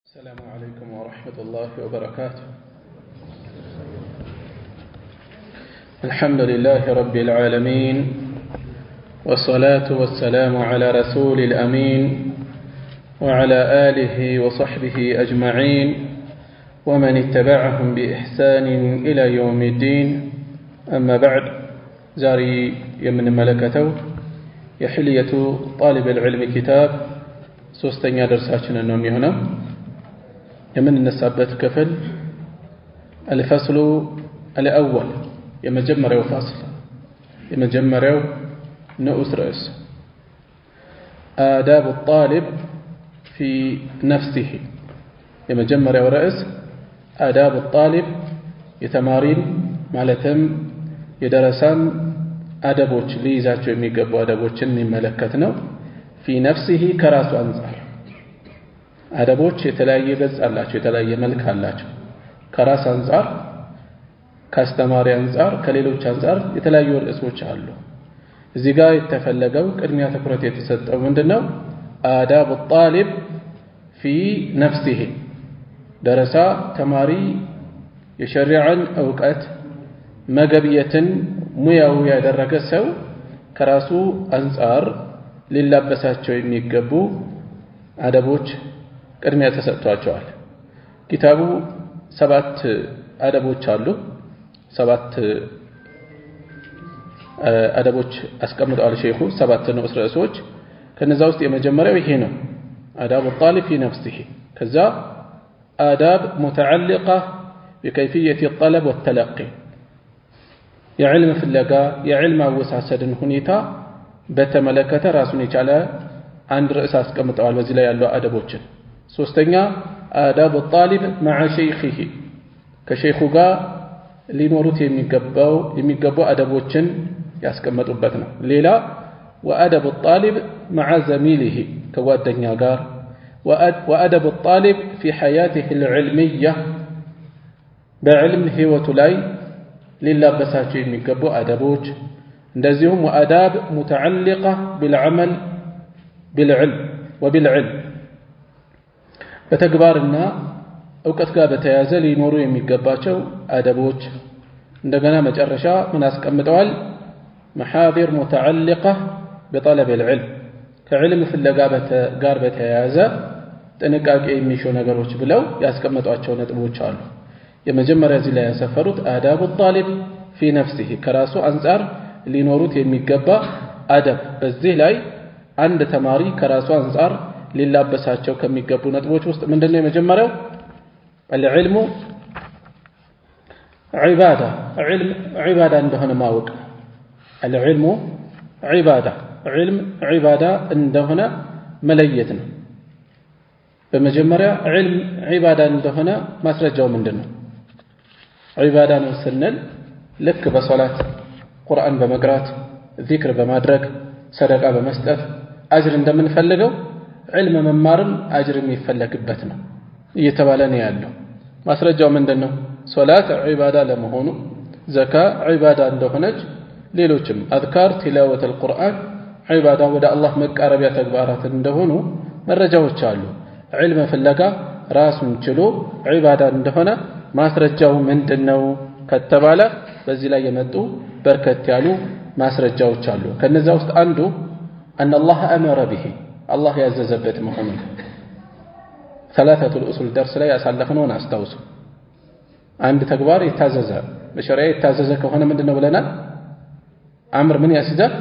السلام عليكم ورحمة الله وبركاته. الحمد لله رب العالمين، والصلاة والسلام على رسول الأمين وعلى آله وصحبه أجمعين ومن اتبعهم بإحسان إلى يوم الدين. أما بعد، زاري يمن ملكته يحلية طالب العلم كتاب سوستنيا درساتنا النومي هنا يمن النسابات كفل الفصل الأول يمجمر فصل يمجمر نؤس رأس آداب الطالب في نفسه يمجمر رأس آداب الطالب يتمارين مالتم يدرسان أدبوش ليزاتشو يميقبو أدبوشن ملكتنا في نفسه كراس أنصار አደቦች የተለያየ ገጽ አላቸው፣ የተለያየ መልክ አላቸው። ከራስ አንፃር፣ ከአስተማሪ አንፃር፣ ከሌሎች አንፃር የተለያዩ ርዕሶች አሉ። እዚህ ጋር የተፈለገው ቅድሚያ ትኩረት የተሰጠው ምንድነው? አዳብ الطالب في نفسه ደረሳ ተማሪ የሸሪዓን ዕውቀት መገብየትን ሙያው ያደረገ ሰው ከራሱ አንፃር ሊላበሳቸው የሚገቡ አደቦች ቅድሚያ ተሰጥቷቸዋል። ኪታቡ 7 አደቦች አሉ። 7 አደቦች አስቀምጠዋል ሼኹ፣ 7 ንዑስ ርዕሶች። ከነዛ ውስጥ የመጀመሪያው ይሄ ነው፣ አዳብ الطالب في نفسه። ከዛ አዳብ متعلقة بكيفية الطلب والتلقي የዕልም ፍለጋ የዕልም አወሳሰድን ሁኔታ በተመለከተ ራሱን የቻለ አንድ ርዕስ አስቀምጠዋል በዚህ ላይ ያለው አደቦችን። ሶስተኛ አዳብ الطالب مع شيخه ከሼኹ ጋር ሊኖሩት የሚገባው አደቦችን ያስቀመጡበት ነው። ሌላ وأدب الطالب مع زميله ከጓደኛ ጋር وأدب الطالب في حياته العلمية በዕልም ህይወቱ ላይ ሊላበሳቸው የሚገቡ አደቦች። እንደዚሁም وأداب متعلقة بالعمل بالعلم وبالعلم በተግባርና ዕውቀት ጋር በተያያዘ ሊኖሩ የሚገባቸው አደቦች። እንደገና መጨረሻ ምን አስቀምጠዋል? محاذير متعلقة بطلب العلم ከዕልም ፍለጋ ጋር በተያያዘ ጥንቃቄ የሚሹ ነገሮች ብለው ያስቀመጧቸው ነጥቦች አሉ። የመጀመሪያ እዚህ ላይ ያሰፈሩት አዳብ الطالب في نفسه ከራሱ አንፃር ሊኖሩት የሚገባ አደብ። በዚህ ላይ አንድ ተማሪ ከራሱ አንፃር ሊላበሳቸው ከሚገቡ ነጥቦች ውስጥ ምንድነው? የመጀመሪያው العلم عبادة علم عبادة እንደሆነ ማወቅ። العلم عبادة علم عبادة እንደሆነ መለየት ነው። በመጀመሪያ علم عبادة እንደሆነ ማስረጃው ምንድነው? عبادة ነው ስንል ልክ በሶላት ቁርአን በመቅራት ዚክር በማድረግ ሰደቃ በመስጠት አጅር እንደምንፈልገው علم መማርም አጅር የሚፈለግበት ነው እየተባለ ነው ያለው። ማስረጃው ምንድነው? ሶላት ዒባዳ ለመሆኑ፣ ዘካ ዒባዳ እንደሆነች፣ ሌሎችም አዝካር ቲላወት القرآن ዒባዳ ወደ አላህ መቃረቢያ ተግባራት እንደሆኑ መረጃዎች አሉ። علم ፍለጋ ራሱን ችሎ ዒባዳ እንደሆነ ማስረጃው ምንድነው ከተባለ በዚህ ላይ የመጡ በርከት ያሉ ማስረጃዎች አሉ። ከነዛ ውስጥ አንዱ أن الله أمر به الله ያዘዘበት መሆኑን ثلاثة الأصول درس ላይ ያሳለፍነውን አስታውሱ። አንድ ተግባር የታዘዘ በሸሪዓ የታዘዘ ከሆነ ምንድነው ብለናል? አምር ምን ያስይዛል?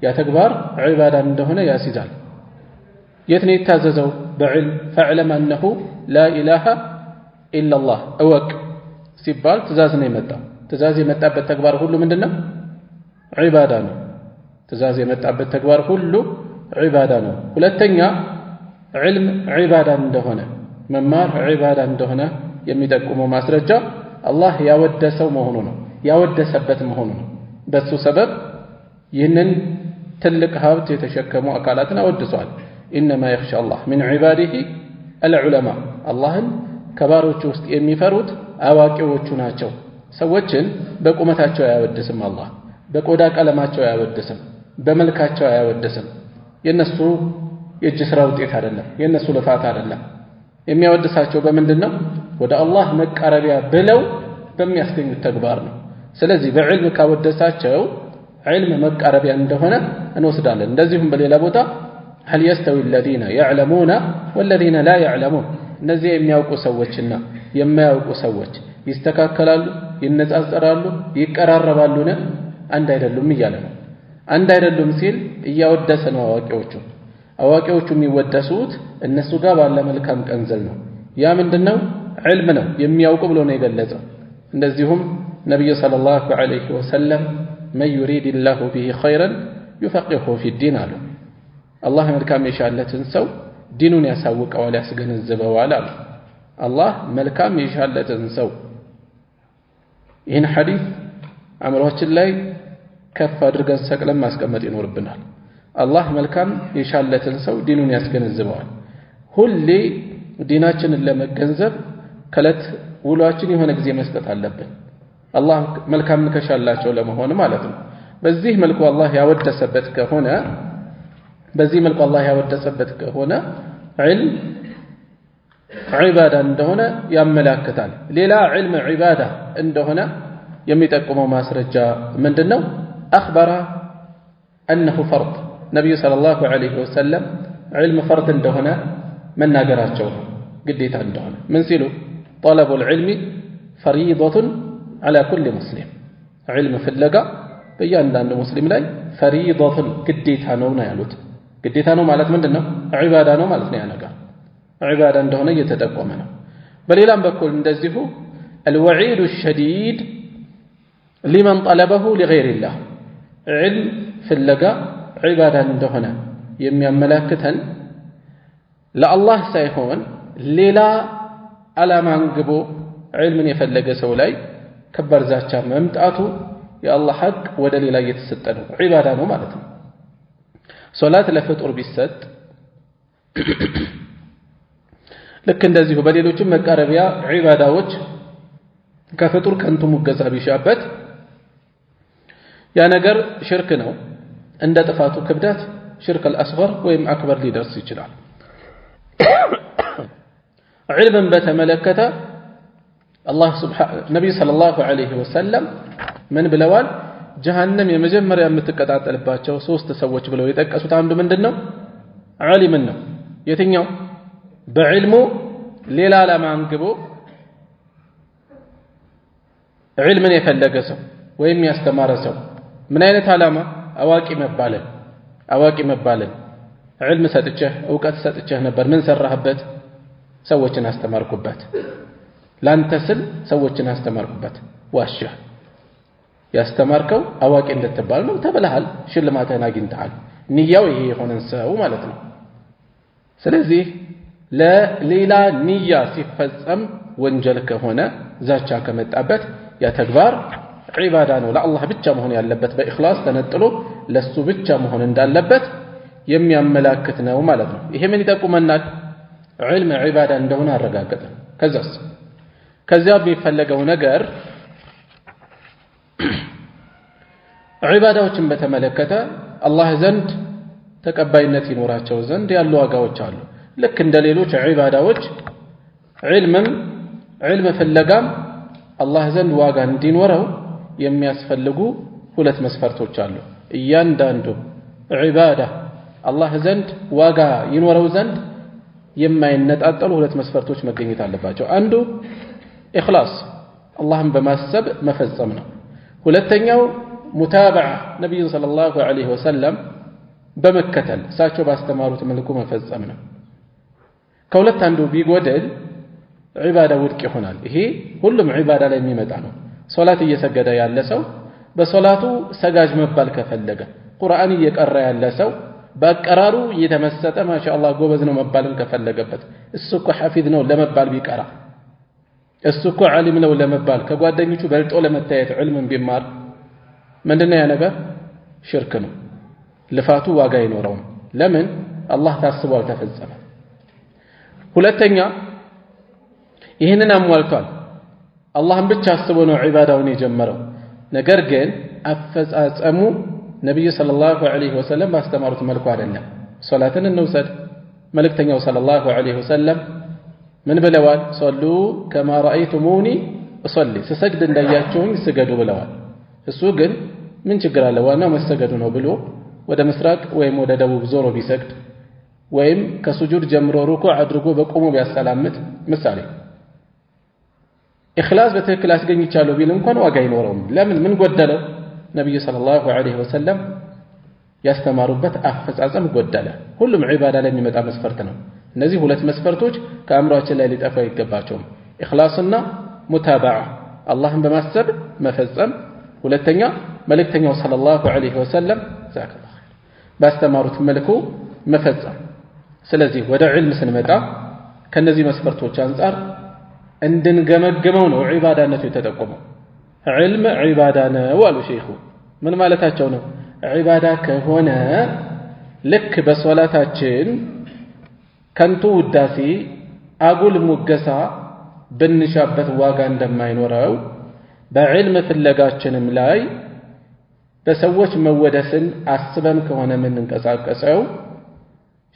ያ ተግባር ዒባዳ እንደሆነ ያስይዛል። የት ነው የታዘዘው? በዕልም فاعلم أنه لا إله إلا الله እወቅ ሲባል ትእዛዝ ነው የመጣው። ትእዛዝ የመጣበት ተግባር ሁሉ ምንድነው? ዒባዳ ነው። ትእዛዝ የመጣበት ተግባር ሁሉ ዒባዳ ነው። ሁለተኛ علم ዒባዳ እንደሆነ መማር ዒባዳ እንደሆነ የሚጠቁመው ማስረጃ አላህ ያወደሰው መሆኑ ነው፣ ያወደሰበት መሆኑ ነው። በሱ ሰበብ ይህንን ትልቅ ሀብት የተሸከሙ አካላትን አወድሷል። ኢነማ የኽሻ አላህ ሚን ዒባዲሂ አልዑለማ አላህን ከባሮቹ ውስጥ የሚፈሩት አዋቂዎቹ ናቸው። ሰዎችን በቁመታቸው አያወድስም አላህ፣ በቆዳ ቀለማቸው አያወድስም፣ በመልካቸው አያወድስም። የነሱ የእጅ ስራ ውጤት አይደለም፣ የነሱ ልፋት አይደለም። የሚያወድሳቸው በምንድነው ወደ አላህ መቃረቢያ ብለው በሚያስገኙት ተግባር ነው ስለዚህ በዕልም ካወደሳቸው علم መቃረቢያ እንደሆነ እንወስዳለን እንደዚሁም በሌላ ቦታ هل يستوي الذين يعلمون والذين لا يعلمون እነዚህ የሚያውቁ ሰዎችና የማያውቁ ሰዎች ይስተካከላሉ ይነጻጸራሉ ይቀራረባሉና አንድ አይደሉም ይያለ ነው አንድ አይደሉም ሲል እያወደሰ ነው አዋቂዎቹ የሚወደሱት እነሱ ጋር ባለ መልካም ቀንዘል ነው ያ ምንድነው علم ነው የሚያውቁ ብሎ ነው የገለጸው እንደዚሁም ነብዩ ሰለላሁ ዐለይሂ ወሰለም من يريد الله به خيرا يفقهه في الدين አሉ አላህ መልካም የሻለትን ሰው ዲኑን ያሳውቀዋል ያስገነዘበዋል አሉ አላህ መልካም የሻለትን ሰው ይህን ሐዲስ አምሮችን ላይ ከፍ አድርገን ሰቅለን ማስቀመጥ ይኖርብናል አላህ መልካም የሻለትን ሰው ዲኑን ያስገነዘበዋል ሁሌ ዲናችንን ለመገንዘብ ከለት ውሏችን የሆነ ጊዜ መስጠት አለብን አላህ መልካም ከሻላቸው ለመሆን ማለት ነው በዚህ መልኩ አላህ ያወደሰበት ከሆነ علم عبادة እንደሆነ ያመላክታል ሌላ علم عبادة እንደሆነ የሚጠቁመው ማስረጃ ምንድነው أخبر أنه فرض ነብዩ ሰለላሁ ዐለይሂ ወሰለም علم فرض እንደሆነ መናገራቸው ግዴታ እንደሆነ ምን ሲሉ طلب العلم فريضة على كل مسلم علم ፍለጋ በእያንዳንዱ ሙስሊም ላይ فريضة ግዴታ ነው ያሉት ግዴታ ነው ማለት ምንድነው ዒባዳ ነው ማለት ነው ያ ነገር ዒባዳ እንደሆነ እየተጠቆመ ነው በሌላም በኩል እንደዚሁ الوعيد الشديد لمن طلبه لغير الله علم ፍለጋ ዒባዳ እንደሆነ የሚያመላክተን ለአላህ ሳይሆን ሌላ ዓላማን ግቦ علምን የፈለገ ሰው ላይ ከባድ ዛቻ መምጣቱ የአላህ ሐቅ ወደ ሌላ እየተሰጠ ነው ዒባዳ ነው ማለት ነው ሶላት ለፍጡር ቢሰጥ ልክ እንደዚሁ በሌሎችም መቃረቢያ ዒባዳዎች ከፍጡር ከንቱ ሙገዛ ቢሻበት ያ ነገር ሽርክ ነው እንደ ጥፋቱ ክብደት ሽርክ الأصغر ወይም አክበር ሊደርስ ይችላል علمን በተመለከተ አላህ ነብዩ ሰለላሁ ዐለይሂ ወሰለም ምን ብለዋል ጀሃነም የመጀመሪያ የምትቀጣጠልባቸው ሶስት ሰዎች ብለው የጠቀሱት አንዱ ምንድነው ዓሊምን ነው የትኛው በዕልሙ ሌላ ዓላማ አንግቦ ዕልምን የፈለገ ሰው ወይም ያስተማረ ሰው ምን አይነት ዓላማ አዋቂ መባልን ዕልም ሰጥቼህ ዕውቀት ሰጥቼህ ነበር ምን ሰራህበት ሰዎችን አስተማርኩበት ላንተ ስል ሰዎችን አስተማርኩበት ዋሽህ ያስተማርከው አዋቂ እንድትባል ነው ተበላሃል ሽልማትህን አግኝተሃል ንያው ይሄ የሆነን ሰው ማለት ነው ስለዚህ ለሌላ ንያ ሲፈጸም ወንጀል ከሆነ ዛቻ ከመጣበት ያ ተግባር ዒባዳ ነው ለአላህ ብቻ መሆን ያለበት በእኽላስ ተነጥሎ ለሱ ብቻ መሆን እንዳለበት የሚያመላክት ነው ማለት ነው ይሄ ምን ይጠቁመናል علم ዒባዳ እንደሆነ አረጋገጠ ከዚያ የሚፈለገው ነገር ዒባዳዎችን በተመለከተ አላህ ዘንድ ተቀባይነት ይኖራቸው ዘንድ ያሉ ዋጋዎች አሉ ልክ እንደ ሌሎች ዒባዳዎች علم ፍለጋም አላህ ዘንድ ዋጋ እንዲኖረው የሚያስፈልጉ ሁለት መስፈርቶች አሉ እያንዳንዱ ዒባዳ አላህ ዘንድ ዋጋ ይኖረው ዘንድ የማይነጣጠሉ ሁለት መስፈርቶች መገኘት አለባቸው አንዱ ኢኽላስ አላህን በማሰብ መፈጸም ነው ሁለተኛው ሙታበዓ ነብዩ ሰለላሁ ዐለይሂ ወሰለም በመከተል እሳቸው ባስተማሩት መልኩ መፈጸም ነው ከሁለት አንዱ ቢጎደል ዒባዳ ውድቅ ይሆናል ይሄ ሁሉም ዒባዳ ላይ የሚመጣ ነው ሶላት እየሰገደ ያለ ሰው በሶላቱ ሰጋጅ መባል ከፈለገ ቁርአን እየቀራ ያለ ሰው በአቀራሩ እየተመሰጠ ማሻአላህ ጎበዝ ነው መባልን ከፈለገበት እሱ እኮ ሐፊዝ ነው ለመባል ቢቀራ እሱ እኮ ዓሊም ነው ለመባል ከጓደኞቹ በልጦ ለመታየት ዕልምን ቢማር ምንድነው ያ ነገር ሽርክ ነው ልፋቱ ዋጋ አይኖረውም ለምን አላህ ታስቦ አልተፈጸመ ሁለተኛ ይህንን አሟልቷል አላህን ብቻ አስቦ ነው ዒባዳውን የጀመረው ነገር ግን አፈጻጸሙ ነብዩ ሰለላሁ ዐለይሂ ወሰለም ባስተማሩት መልኩ አይደለም ሶላትን እንውሰድ መልእክተኛው ሰለላሁ ዐለይሂ ወሰለም ምን ብለዋል? ሶሉ ከማ ረአይቱሙኒ እሰሊ ስሰግድ እንዳያችሁኝ ስገዱ ብለዋል። እሱ ግን ምን ችግር አለ ዋናው መሰገዱ ነው ብሎ ወደ ምስራቅ ወይም ወደ ደቡብ ዞሮ ቢሰግድ ወይም ከሱጁድ ጀምሮ ሩኩዕ አድርጎ በቆሞ ቢያሰላምት ምሳሌ ኢኽላስ በትክክል አስገኝቻለሁ ቢል እንኳን ዋጋ አይኖረውም። ለምን? ምን ጎደለው? ነብዩ ሰለላሁ ዐለይሂ ወሰለም ያስተማሩበት አፈጻጸም ጎደለ። ሁሉም ዒባዳ ላይ የሚመጣ መስፈርት ነው። እነዚህ ሁለት መስፈርቶች ከአእምሯችን ላይ ሊጠፋ አይገባቸውም። ኢኽላስና ሙታባዓ አላህን በማሰብ መፈጸም፣ ሁለተኛ መልእክተኛው ሰለላሁ ዐለይሂ ወሰለም ዛከላሁ ኸይር ባስተማሩት መልኩ መፈጸም። ስለዚህ ወደ ዒልም ስንመጣ ከነዚህ መስፈርቶች አንፃር እንድንገመግመው ነው ዒባዳነቱ የተጠቆመው። ዒልም ዒባዳ ነው አሉ ሼኹ። ምን ማለታቸው ነው? ዒባዳ ከሆነ ልክ በሶላታችን ከንቱ ውዳሴ አጉል ሙገሳ ብንሻበት ዋጋ እንደማይኖረው በዕልም ፍለጋችንም ላይ በሰዎች መወደስን አስበን ከሆነ የምንንቀሳቀሰው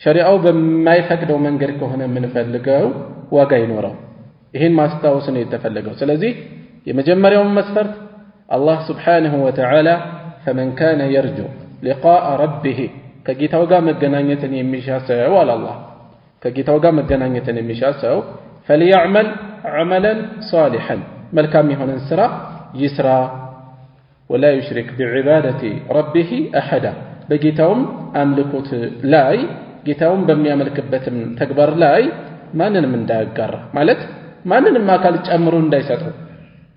ሸሪዓው በማይፈቅደው መንገድ ከሆነ የምንፈልገው ዋጋ ይኖረው። ይህን ማስታወስ ነው የተፈለገው። ስለዚህ የመጀመሪያውን መስፈርት አላህ ስብሓንሁ ወተዓላ ፈመን ካነ የርጁ ሊቃአ ረቢህ ከጌታው ጋር መገናኘትን የሚሻ ሰው አለ አላህ ከጌታው ጋር መገናኘትን የሚሻ ሰው ፈልያዕመል ዐመለን ሷሊሐን መልካም የሆነን ስራ ይስራ ወላ ዩሽሪክ ቢዒባደቲ ረቢህ አሐዳ በጌታውም አምልኮት ላይ ጌታውን በሚያመልክበትም ተግባር ላይ ማንንም እንዳያጋራ ማለት ማንንም አካል ጨምሮ እንዳይሰጡ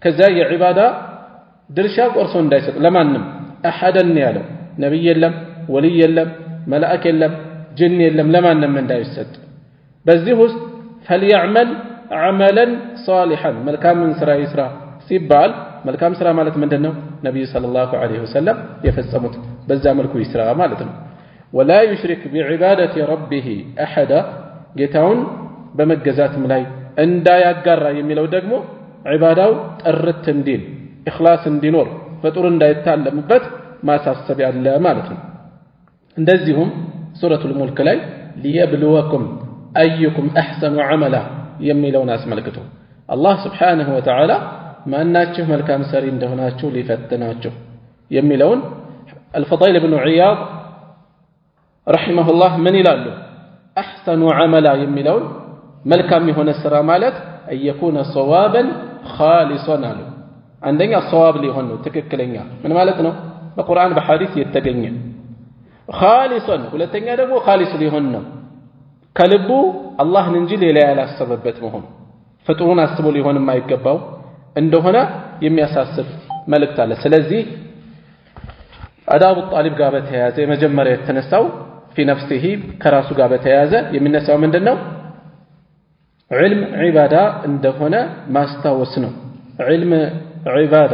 ከዛ የዒባዳ ድርሻ ቆርሶ እንዳይሰጡ ለማንም አሐደን ያለው ነብይ የለም ወልይ የለም መላእክ የለም ጅን የለም ለማንም እንዳይሰጥ በዚህ ውስጥ ፈልያዕመል ዐመለን ሷሊሐን መልካምን ስራ ይስራ ሲባል መልካም ስራ ማለት ምንድነው? ነብዩ ሰለላሁ ዐለይሂ ወሰለም የፈጸሙት በዛ መልኩ ይስራ ማለት ነው። ወላ ዩሽሪክ ቢዒባደቲ ረቢህ አሐዳ ጌታውን በመገዛትም ላይ እንዳያጋራ የሚለው ደግሞ ዒባዳው ጥርት እንዲል ኢኽላስ እንዲኖር ፍጡር እንዳይታለምበት ማሳሰብ ያለ ማለት ነው። እንደዚሁም ሱረቱል ሙልክ ላይ ሊየብሉወኩም አዩኩም አሕሰኑ ዐመላ የሚለውን አስመልክቶ አላህ ስብሓንሁ ወተዓላ ማናችሁ መልካም ሰሪ እንደሆናችሁ ሊፈትናችሁ የሚለውን አልፈዳይል ብኑ ዒያድ ረሒመሁላህ ምን ይላሉ? አሕሰኑ ዐመላ የሚለውን መልካም የሆነ ስራ ማለት አየኩነ ሰዋበን ኻሊሶን አሉ። አንደኛ ሰዋብ ሊሆን ነው ትክክለኛ ምን ማለት ነው? በቁርአን በሐዲስ የተገኘ ኻሊሶን፣ ሁለተኛ ደግሞ ኻሊስ ሊሆን ነው ከልቡ አላህን እንጂ ሌላ ያላሰበበት መሆኑ ፍጡሩን አስቦ ሊሆን የማይገባው እንደሆነ የሚያሳስብ መልእክት አለ። ስለዚህ አዳቡ ጣሊብ ጋር በተያያዘ የመጀመሪያ የተነሳው ፊ ነፍሲሂ ከራሱ ጋር በተያያዘ የሚነሳው ምንድነው? ዒልም ዒባዳ እንደሆነ ማስታወስ ነው። ዒልም ዒባዳ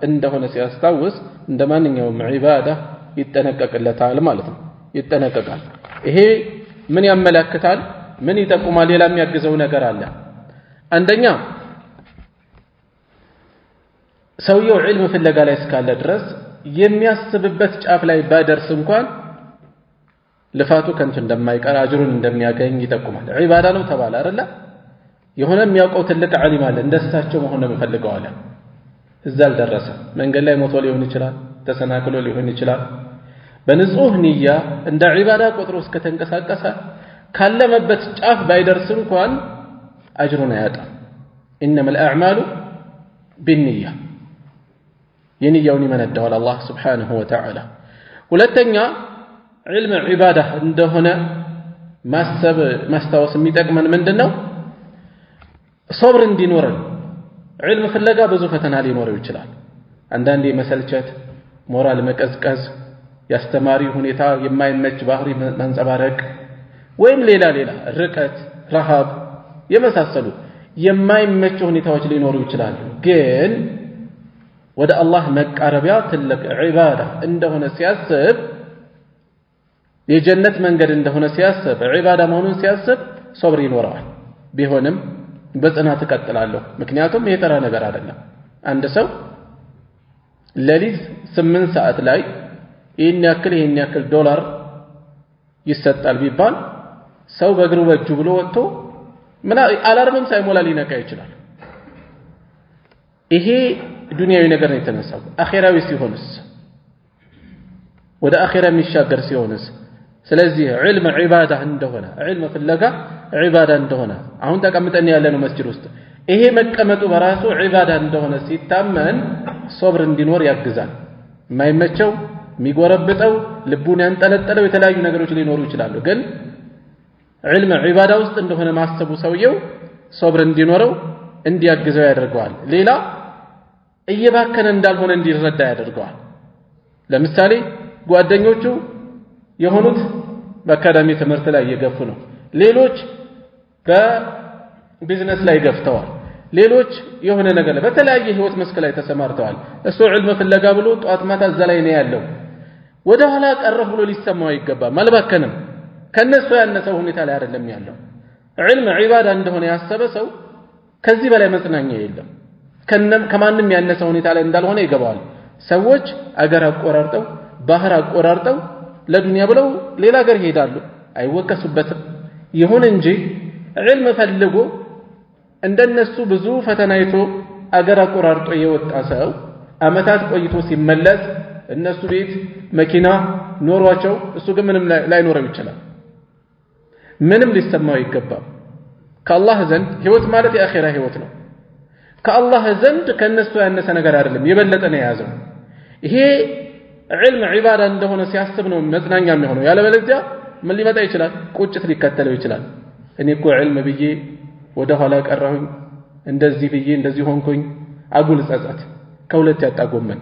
እንደሆነ ሲያስታውስ እንደ ማንኛውም ዒባዳ ይጠነቀቅለታል ማለት ነው። ይጠነቀቃል። ይሄ ምን ያመለክታል? ምን ይጠቁማል? ሌላ የሚያግዘው ነገር አለ። አንደኛ ሰውየው ዒልም ፍለጋ ላይ እስካለ ድረስ የሚያስብበት ጫፍ ላይ ባደርስ እንኳን ልፋቱ ከንቱ እንደማይቀር አጅሩን እንደሚያገኝ ይጠቁማል። ዒባዳ ነው ተባለ አይደለ? የሆነ የሚያውቀው ትልቅ ዓሊም አለ እንደሳቸው መሆን ነው የሚፈልገው አለ። እዛ አልደረሰ። መንገድ ላይ ሞቶ ሊሆን ይችላል፣ ተሰናክሎ ሊሆን ይችላል። በንጹህ ንያ እንደ ዒባዳ ቆጥሮ እስከተንቀሳቀሰ ካለመበት ጫፍ ባይደርስ እንኳን አጅሩን አያጣም። ኢነመል አዕማሉ ቢንያ የንያውን ይመነዳዋል አላህ ስብሓንሁ ወተዓላ። ሁለተኛ ዒልም ዒባዳ እንደሆነ ማስታወስ የሚጠቅመን ምንድን ነው? ሶብር እንዲኖረን። ዒልም ፍለጋ ብዙ ፈተና ሊኖረው ይችላል። አንዳንዴ መሰልቸት፣ ሞራል መቀዝቀዝ፣ ያስተማሪ ሁኔታ የማይመች ባህሪ መንጸባረቅ ወይም ሌላ ርቀት፣ ረሃብ የመሳሰሉ የማይመቹ ሁኔታዎች ሊኖሩ ይችላሉ። ግን ወደ አላህ መቃረቢያ ትልቅ ዒባዳ እንደሆነ ሲያስብ የጀነት መንገድ እንደሆነ ሲያስብ ዒባዳ መሆኑን ሲያስብ ሶብር ይኖረዋል። ቢሆንም በጽናት እቀጥላለሁ ምክንያቱም ይሄ ተራ ነገር አይደለም። አንድ ሰው ሌሊት 8 ሰዓት ላይ ይህን ያክል ዶላር ይሰጣል ቢባል ሰው በእግሩ በእጁ ብሎ ወጥቶ ምን አላርምም ሳይሞላ ሊነቃ ይችላል። ይሄ ዱንያዊ ነገር ነው የተነሳው። አኺራዊ ሲሆንስ ወደ አኺራ የሚሻገር ሲሆንስ? ስለዚህ ዒልም ዒባዳ እንደሆነ ዒልም ፍለጋ ዒባዳ እንደሆነ አሁን ተቀምጠን ያለነው መስጂድ ውስጥ ይሄ መቀመጡ በራሱ ዒባዳ እንደሆነ ሲታመን ሶብር እንዲኖር ያግዛል። የማይመቸው የሚጎረብጠው ልቡን ያንጠለጠለው የተለያዩ ነገሮች ሊኖሩ ይችላሉ። ግን ዒልም ዒባዳ ውስጥ እንደሆነ ማሰቡ ሰውየው ሶብር እንዲኖረው እንዲያግዘው ያደርገዋል። ሌላ እየባከነ እንዳልሆነ እንዲረዳ ያደርገዋል። ለምሳሌ ጓደኞቹ የሆኑት በአካዳሚ ትምህርት ላይ እየገፉ ነው። ሌሎች በቢዝነስ ላይ ገፍተዋል። ሌሎች የሆነ ነገር ላይ በተለያየ ህይወት መስክ ላይ ተሰማርተዋል። እሱ ዒልም ፍለጋ ብሎ ጧት ማታ እዛ ላይ ነው ያለው። ወደ ኋላ ቀረፍ ብሎ ሊሰማው አይገባም። አልባከንም። ከነሱ ያነሰው ሁኔታ ላይ አይደለም ያለው። ዒልም ዒባዳ እንደሆነ ያሰበ ሰው ከዚህ በላይ መጽናኛ የለም። ከማንም ያነሰ ሁኔታ ላይ እንዳልሆነ ይገባዋል። ሰዎች አገር አቆራርጠው ባህር አቆራርጠው ለዱንያ ብለው ሌላ ሀገር ይሄዳሉ፣ አይወቀሱበትም። ይሁን እንጂ ዒልም ፈልጎ እንደነሱ ብዙ ፈተና አይቶ አገር አቆራርጦ የወጣ ሰው አመታት ቆይቶ ሲመለስ እነሱ ቤት መኪና ኖሯቸው እሱ ግን ምንም ላይኖረው ይችላል። ምንም ሊሰማው አይገባም። ከአላህ ዘንድ ህይወት ማለት የአኺራ ህይወት ነው። ከአላህ ዘንድ ከነሱ ያነሰ ነገር አይደለም፣ የበለጠ ነው የያዘው። ይሄ ዒልም ዒባዳ እንደሆነ ሲያስብ ነው መጽናኛ የሚሆነው። ያለበለዚያ ምን ሊመጣ ይችላል? ቁጭት ሊከተለው ይችላል። እኔ እኮ ዒልም ብዬ ወደ ኋላ ቀረሁኝ፣ እንደዚህ ብዬ እንደዚህ ሆንኩኝ፣ አጉል ጸጸት። ከሁለት ያጣ ጎመን።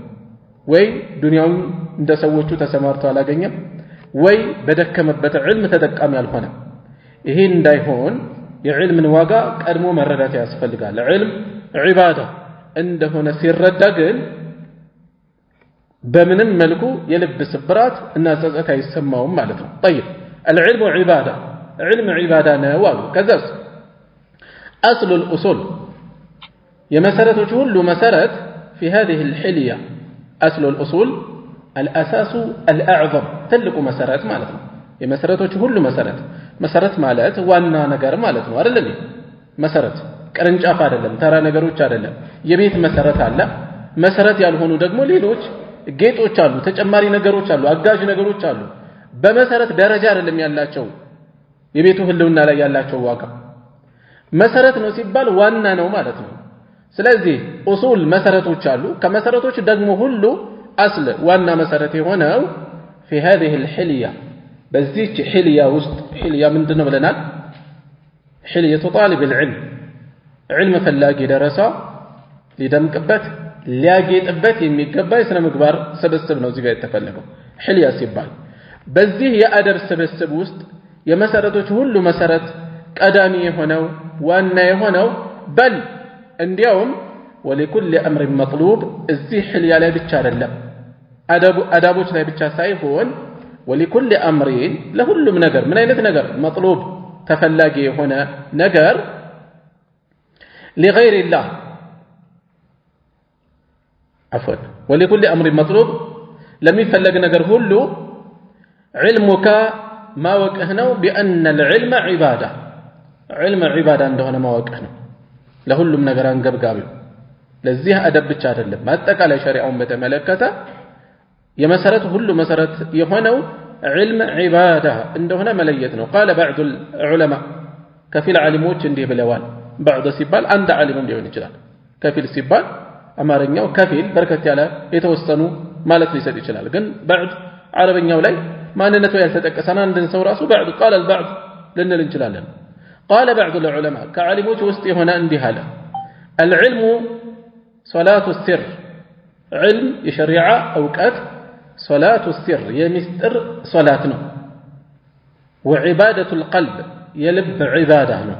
ወይ ዱንያውን እንደ ሰዎቹ ተሰማርቶ አላገኘም፣ ወይ በደከመበት ዒልም ተጠቃሚ አልሆነ። ይሄ እንዳይሆን የዒልምን ዋጋ ቀድሞ መረዳት ያስፈልጋል። ዒልም ዒባዳ እንደሆነ ሲረዳ ግን በምንም መልኩ የልብ ስብራት እና ጸጸት አይሰማውም ማለት ነው። طيب العلم عباده علم عباده ነው አሉ። ከዛስ اصل الاصول የመሰረቶች ሁሉ መሰረት في هذه الحليه اصل الاصول الاساس الاعظم ትልቁ መሰረት ማለት ነው። የመሰረቶች ሁሉ መሰረት ማለት ዋና ነገር ማለት ነው አይደል? መሰረት ቅርንጫፍ አይደለም፣ ተራ ነገሮች አይደለም። የቤት መሰረት አለ። መሰረት ያልሆኑ ደግሞ ሌሎች ጌጦች አሉ፣ ተጨማሪ ነገሮች አሉ፣ አጋዥ ነገሮች አሉ። በመሰረት ደረጃ አይደለም ያላቸው የቤቱ ህልውና ላይ ያላቸው ዋጋ። መሰረት ነው ሲባል ዋና ነው ማለት ነው። ስለዚህ ኡሱል መሰረቶች አሉ። ከመሰረቶች ደግሞ ሁሉ አስል ዋና መሰረት የሆነው في هذه الحليه በዚህች ሒልያ ውስጥ ሒልያ ምንድነው ብለናል? ሒልየቱ ጣሊብ العلم ዒልም ፈላጊ ደረሳ ሊደምቅበት ሊያጌጥበት የሚገባ የሥነ ምግባር ስብስብ ነው እዚህ ጋር የተፈለገው ሒልያ ሲባል። በዚህ የአደብ ስብስብ ውስጥ የመሰረቶች ሁሉ መሰረት ቀዳሚ የሆነው ዋና የሆነው በል እንዲያውም ወለኩል አምር መጥሉብ እዚህ ሒልያ ላይ ብቻ አይደለም፣ አዳቦች ላይ ብቻ ሳይሆን ወለኩል አምሪን ለሁሉም ነገር ምን አይነት ነገር መጥሉብ ተፈላጊ የሆነ ነገር لغير الله عفوا ولكل أمر مطلوب لم يفلق نجر هلو علمك ما وكهنو بأن العلم عبادة علم عبادة عندنا ما وكهنو لهلو من نجران قبقابي لزيه أدب بتشار اللب ما أتك على شريعة بتملكته يمسرت هلو مسرت يهونو علم عبادة عندنا مليتنا قال بعض العلماء كفيل علموت عندي بلوان بعض ሲባል አንድ ዓሊም ሊሆን ይችላል። ከፊል ሲባል አማርኛው ከፊል በርከት ያለ የተወሰኑ ማለት ሊሰጥ ይችላል። ግን بعض አረበኛው ላይ ማንነቱ ያልተጠቀሰና አንድን ሰው ራሱ بعض قال البعض ልንል እንችላለን። قال بعض العلماء ከዓሊሞች ውስጥ የሆነ እንዲህ አለ العلم صلاة السر علم የሸሪዓ ዕውቀት صلاة السر የሚስጥር ሶላት ነው። وعبادة القلب የልብ ዒባዳ ነው።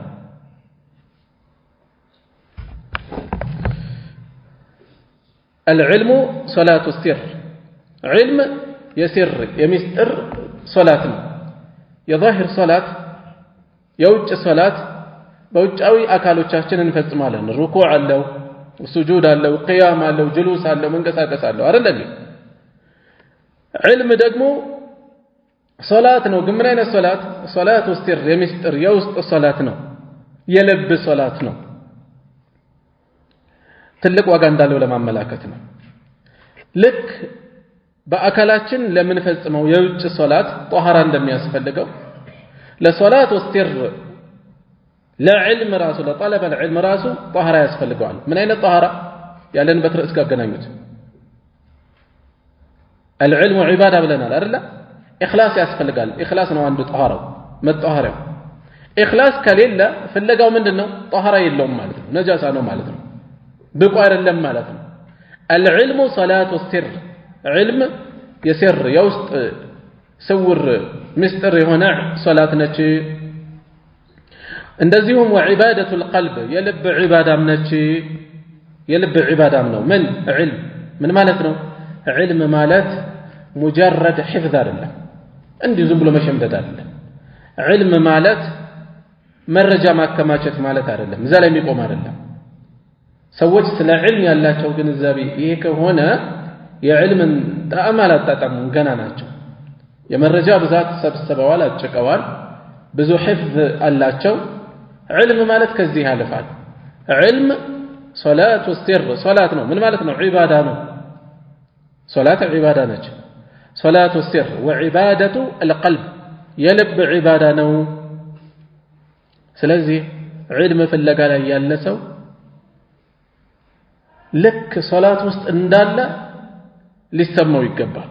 العلم صلاة السر علم يسر يمستر صلاة يظاهر صلاة يوجه صلاة بوجاوي አካሎቻችን እንፈጽማለን። ሩኩዕ አለው፣ ሱጁድ አለው፣ ቂያም አለው፣ ጁሉስ አለው፣ መንቀሳቀስ አለው አይደል? علم ደግሞ ሶላት ነው። ግን ምን አይነት ሶላት? ሶላቱ ሲር የሚስጥር የውስጥ ሶላት ነው። የልብ ሶላት ነው ትልቅ ዋጋ እንዳለው ለማመላከት ነው ልክ በአካላችን ለምንፈጽመው የውጭ ሶላት ጧሃራ እንደሚያስፈልገው ለሶላት ወስቲር ለዕልም ራሱ ለጠለበ العلم ራሱ ጧሃራ ያስፈልገዋል ምን አይነት ጧሃራ ያለንበት ርዕስ ጋር ገናኙት العلم عباده ብለናል አይደል ኢኽላስ ያስፈልጋል ኢኽላስ ነው አንዱ ጧሃራው መጣሃራው ኢኽላስ ከሌለ ፍለጋው ምንድነው ጧሃራ የለውም ማለት ነው ነጃሳ ነው ማለት ነው ብቁ አይደለም ማለት ነው العلم صلاه السر علم يسر يوسط سور مستر هنا صلاه ነች እንደዚሁም وعباده القلب የልብ ዒባዳም ነች የልብ ዒባዳም ነው ምን علم ምን ማለት ነው علم ማለት مجرد حفظ አይደለም እንዲሁ ዝም ብሎ መሸምደድ አይደለም علم ማለት መረጃ ማከማቸት ማለት አይደለም እዛ ላይ የሚቆም አይደለም ሰዎች ስለ علم ያላቸው ግንዛቤ ይሄ ከሆነ የዕልምን ጣዕም አላጣጣሙም ገና ናቸው የመረጃ ብዛት ሰብስበዋል አጭቀዋል ብዙ حفظ አላቸው علم ማለት ከዚህ ያልፋል علم صلاه السر صلاه ነው ምን ማለት ነው ዒባዳ ነው صلاه ዒባዳ ነች صلاه السر وعباده القلب የልብ ዒባዳ ነው ስለዚህ علم ፍለጋ ላይ ያለ ሰው ልክ ሶላት ውስጥ እንዳለ ሊሰማው ይገባል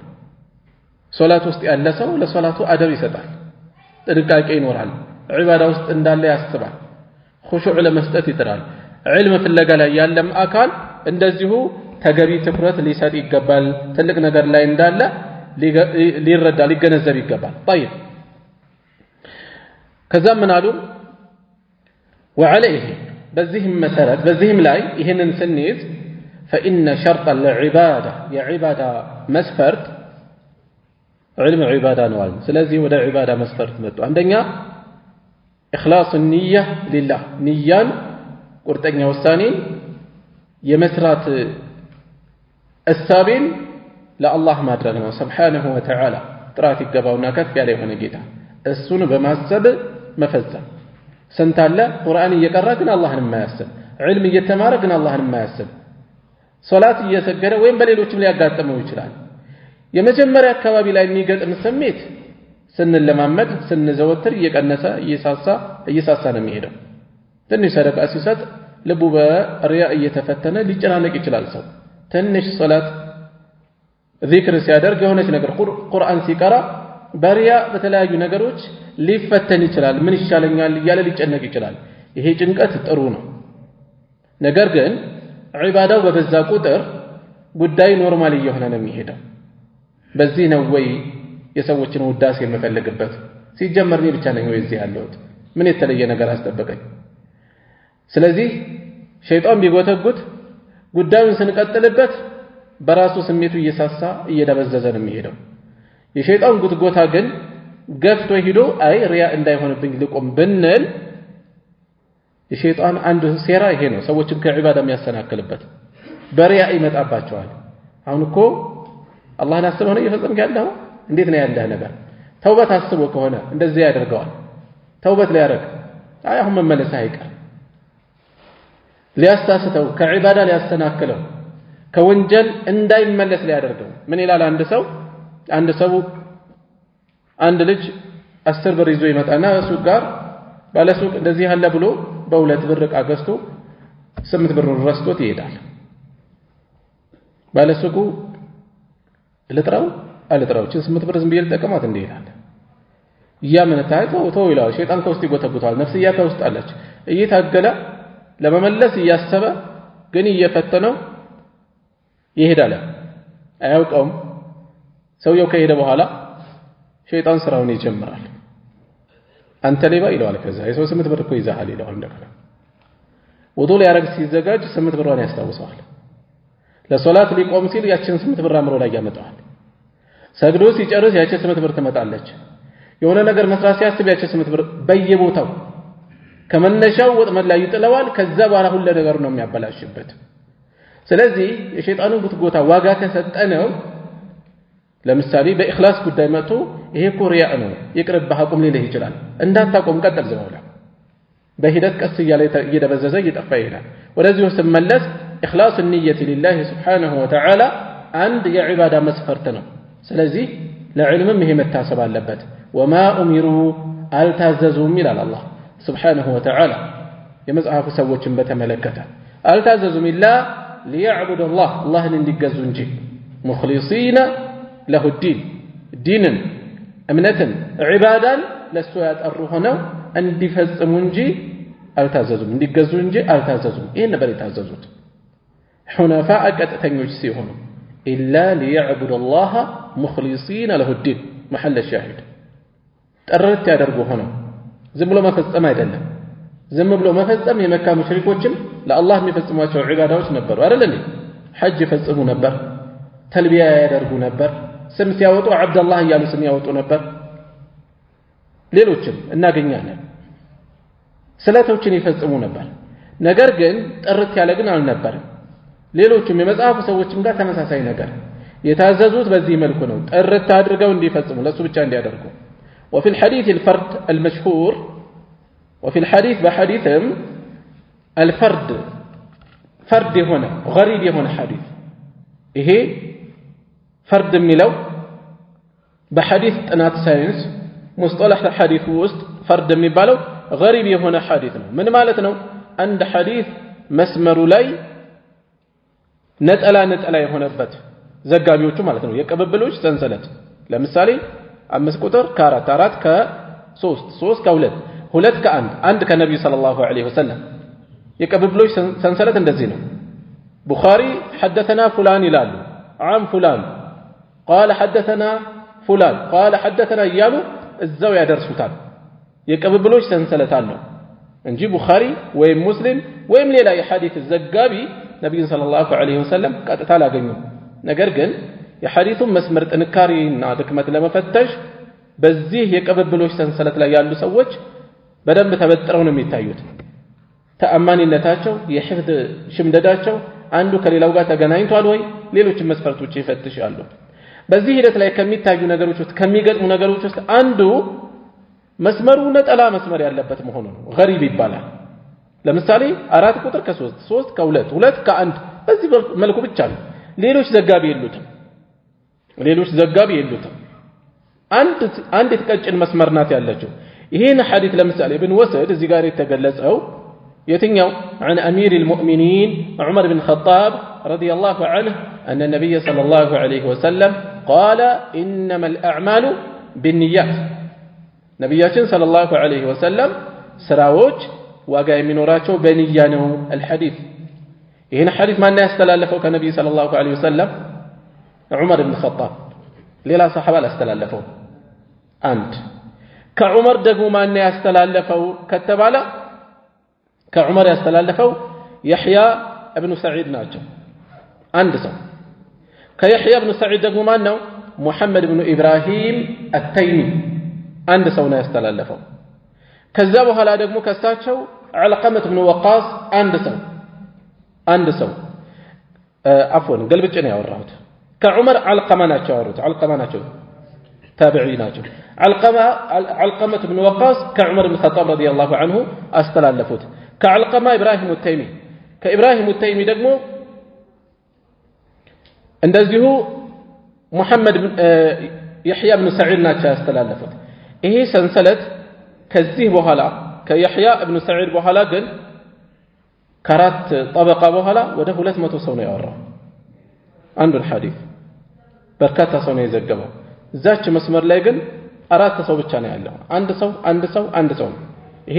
ሶላት ውስጥ ያለ ሰው ለሶላቱ አደብ ይሰጣል ጥንቃቄ ይኖራል ዒባዳ ውስጥ እንዳለ ያስባል ኹሹዕ ለመስጠት ይጥራል علم ፍለጋ ላይ ያለም አካል እንደዚሁ ተገቢ ትኩረት ሊሰጥ ይገባል ትልቅ ነገር ላይ እንዳለ ሊረዳ ሊገነዘብ ይገባል طيب ከዛም ምን አሉ وعليه በዚህም መሰረት በዚህም ላይ ይሄንን ስንይዝ فإن شرط العبادة يا عبادة مسفرت علم عبادة نوال سلازي ودا عبادة مسفرت متو عندنا إخلاص النية لله نيان قرتنيا والثاني يمسرات السابين لا الله ما درنا سبحانه وتعالى تراتي قباونا كف عليه ونجيتا السن بماسب مفزا سنتالا قرآن يقرأ الله ما يسب علم يتمارق الله ما يسب ሶላት እየሰገደ ወይም በሌሎችም ሊያጋጥመው ይችላል የመጀመሪያ አካባቢ ላይ የሚገጥም ስሜት ስንለማመድ ስንዘወትር እየቀነሰ እየሳሳ ነው የሚሄደው ትንሽ ሰደቃ ሲሰጥ ልቡ በሪያ እየተፈተነ ሊጨናነቅ ይችላል ሰው ትንሽ ሶላት ዚክር ሲያደርግ የሆነች ነገር ቁርአን ሲቀራ በሪያ በተለያዩ ነገሮች ሊፈተን ይችላል ምን ይሻለኛል እያለ ሊጨነቅ ይችላል ይሄ ጭንቀት ጥሩ ነው ነገር ግን ዒባዳው በበዛ ቁጥር ጉዳይ ኖርማል እየሆነ ነው የሚሄደው በዚህ ነው ወይ የሰዎችን ውዳሴ የምፈልግበት ሲጀመር ነው ብቻ ነው እዚህ ያለሁት ምን የተለየ ነገር አስጠበቀኝ ስለዚህ ሸይጣን ቢጎተጉት ጉዳዩን ስንቀጥልበት በራሱ ስሜቱ እየሳሳ እየደበዘዘ ነው የሚሄደው የሸይጣን ጉትጎታ ግን ገፍቶ ሄዶ አይ ሪያ እንዳይሆንብኝ ልቆም ብንል የሸይጣን አንዱ ሴራ ይሄ ነው ሰዎችን ከዒባዳ የሚያሰናክልበት በሪያ ይመጣባቸዋል አሁን እኮ አላህን አስበው ነው እየፈጸምክ ያለው እንዴት ነው ያለው ነገር ተውበት አስቦ ከሆነ እንደዚህ ያደርገዋል ተውበት ሊያደርግ አይ አሁን መመለስ አይቀር ሊያሳስተው ከዒባዳ ሊያሰናክለው ከወንጀል እንዳይመለስ ሊያደርገው ምን ይላል አንድ ሰው አንድ ልጅ 10 ብር ይዞ ይመጣና ሱቅ ጋር ባለሱቅ እንደዚህ ያለ ብሎ በሁለት ብር ዕቃ ገዝቶ 8 ብር ረስቶት ይሄዳል ባለሱቁ ለጥራው አለጥራውችን 8 ብር ዝም ብዬ ልጠቀማት እንዴ ይላል ያምን ታይተው ይላል ሸይጣን ከውስጥ ይጎተጉታል ነፍስያ ከውስጥ አለች እየታገለ ለመመለስ እያሰበ ግን እየፈተነው ይሄዳል አያውቀውም ሰውየው ከሄደ በኋላ ሸይጣን ስራውን ይጀምራል አንተ ሌባ ይለዋል ከዛ የሰው 8 ብር እኮ ይዛሃል ይለዋል እንደገና ወዶ ሊያረግ ሲዘጋጅ 8 ብሯን ያስታውሰዋል ለሶላት ሊቆም ሲል ያችን 8 ብር አምሮ ላይ ያመጣዋል ሰግዶ ሲጨርስ ያችን 8 ብር ትመጣለች የሆነ ነገር መስራት ሲያስብ ያችን 8 ብር በየቦታው ከመነሻው ወጥመድ ላይ ይጥለዋል ከዛ በኋላ ሁሉ ነገር ነው የሚያበላሽበት ስለዚህ የሸይጣኑን ጉትጎታ ዋጋ ከሰጠነው ለምሳሌ በእኽላስ ጉዳይ መጥቶ ይሄ እኮ ሪያ ነው ይቅርብህ አቁም ሊልህ ይችላል እንዳታቆም ቀጥል ዘውላ በሂደት ቀስ እያለ እየደበዘዘ እየጠፋ ይሄዳል። ወደዚሁ ስመለስ ኢኽላሱ ንየቲ ሊላሂ ሱብሓነሁ ወተዓላ አንድ የዒባዳ መስፈርት ነው። ስለዚህ ለዕልምም ይሄ መታሰብ አለበት። ወማ ኡሚሩ አልታዘዙም ይላል አላህ ሱብሓነሁ ወተዓላ የመጽሐፉ ሰዎችን በተመለከተ አልታዘዙም ኢላ ሊያዕቡዱ አላህን እንዲገዙ እንጂ ሙኽሊሲነ ለሁ ዲን ዲንን እምነትን ዒባዳን ለሱ ያጠሩ ሆነው እንዲፈጽሙ እንጂ አልታዘዙም እንዲገዙ እንጂ አልታዘዙም። ይህን ነበር የታዘዙት ሑነፋ ቀጥተኞች ሲሆኑ ኢላ ሊያዕቡዱ አላህ ሙኽሊሲነ ለሁ ዲን መሐለ ሻሂድ ጥርት ያደርጉ ሆነው ዝም ብሎ መፈጸም አይደለም። ዝም ብሎ መፈጸም የመካ ሙሽሪኮችም ለአላህ የሚፈጽሟቸው ዒባዳዎች ነበሩ አይደል እንዴ? ሐጅ ይፈጽሙ ነበር፣ ተልቢያ ያደርጉ ነበር፣ ስም ሲያወጡ አብደላህ እያሉ ስም ያወጡ ነበር። ሌሎችም እናገኛለን ስለቶችን ይፈጽሙ ነበር። ነገር ግን ጥርት ያለ ግን አልነበረም። ሌሎችም የመጽሐፉ ሰዎችም ጋር ተመሳሳይ ነገር የታዘዙት በዚህ መልኩ ነው፣ ጥርት አድርገው እንዲፈጽሙ ለሱ ብቻ እንዲያደርጉ። وفي الحديث الفرد المشهور وفي الحديث بحديثهم الفرد فرد هنا غريب هنا حديث إيه فرد ميلو بحديث تنات ساينس مصطلح الحديث وسط فرد ميبالو غريب هنا حديثنا من مالتنا عند حديث مسمر لي نتألا هنا بات زقابيوچو مالتنا يقببلوش سنسلت لمثالي 5 ቁጥር ከ4 4 ከ3 3 ከ2 2 ከ1 1 ከነብዩ ሰለላሁ ዐለይሂ ወሰለም የቀብብሎች ሰንሰለት እንደዚህ ነው። ቡኻሪ حدثنا فلان ይላሉ عن فلان قال حدثنا فلان قال حدثنا እያሉ እዛው ያደርሱታል። የቀብብሎች ሰንሰለት አለው እንጂ ቡኻሪ ወይም ሙስሊም ወይም ሌላ የሐዲስ ዘጋቢ ነብዩን ሰለላሁ ዐለይሂ ወሰለም ቀጥታ አላገኙም። ነገር ግን የሐዲሱን መስመር ጥንካሬና ድክመት ለመፈተሽ በዚህ የቀብብሎች ሰንሰለት ላይ ያሉ ሰዎች በደንብ ተበጥረው ነው የሚታዩት። ተአማኒነታቸው የሕፍዝ ሽምደዳቸው አንዱ ከሌላው ጋር ተገናኝቷል ወይ ሌሎች መስፈርቶች ይፈትሻሉ። በዚህ ሂደት ላይ ከሚታዩ ነገሮች ውስጥ ከሚገጥሙ ነገሮች ውስጥ አንዱ መስመሩ ነጠላ መስመር ያለበት መሆኑ ነው። ገሪብ ይባላል። ለምሳሌ 4 ቁጥር ከ3 3 ከ2 2 ከ1 በዚህ መልኩ ብቻ ነው። ሌሎች ዘጋቢ የሉትም። አንድ የተቀጭን መስመር ናት ያለችው። ይሄን ሐዲስ ለምሳሌ ብንወስድ እዚህ ጋር የተገለጸው የትኛው عن امير المؤمنين عمر بن الخطاب رضي الله عنه ان النبي صلى الله عليه وسلم قال انما الاعمال بالنيات ነብያችን صلى الله عليه وسلم ስራዎች ዋጋ የሚኖራቸው በንያ ነው። الحديث ይሄን ሐዲስ ማን ያስተላለፈው ከነብዩ صلى الله عليه وسلم عمر بن الخطاب ሌላ ሰሃባ አስተላለፈው። አንድ ከዑመር ደግሞ ማን ያስተላለፈው ከተባለ ከዑመር ያስተላለፈው يحيى ابن سعيد ናቸው። አንድ ሰው ከيحيى ابن سعيد ደግሞ ማን ነው? محمد بن ابراهيم التيمي አንድ ሰው ነው ያስተላለፈው። ከዛ በኋላ ደግሞ ከሳቸው علقمة بن وقاص አንድ ሰው አፍወን ገልብጬ ነው ያወራሁት። ከዑመር علقمة ናቸው ያወሩት። علقمة ናቸው ታቢዒ ናቸው። علقمة بن وقاص كعمر بن الخطاب رضي الله عنه استلالفوت كعلقمة إبراهيم التيمي كإبراهيم التيمي ደግሞ እንደዚሁ محمد يحيى بن سعيد ናቸው ያስተላለፉት። ይሄ ሰንሰለት ከዚህ በኋላ ከيحيى بن سعيد በኋላ ግን ከአራት ጠበቃ በኋላ ወደ 200 ሰው ነው ያወራው አንዱን ሐዲስ በርካታ ሰው ነው የዘገበው። እዛች መስመር ላይ ግን 4 ሰው ብቻ ነው ያለው። አንድ ሰው ይሄ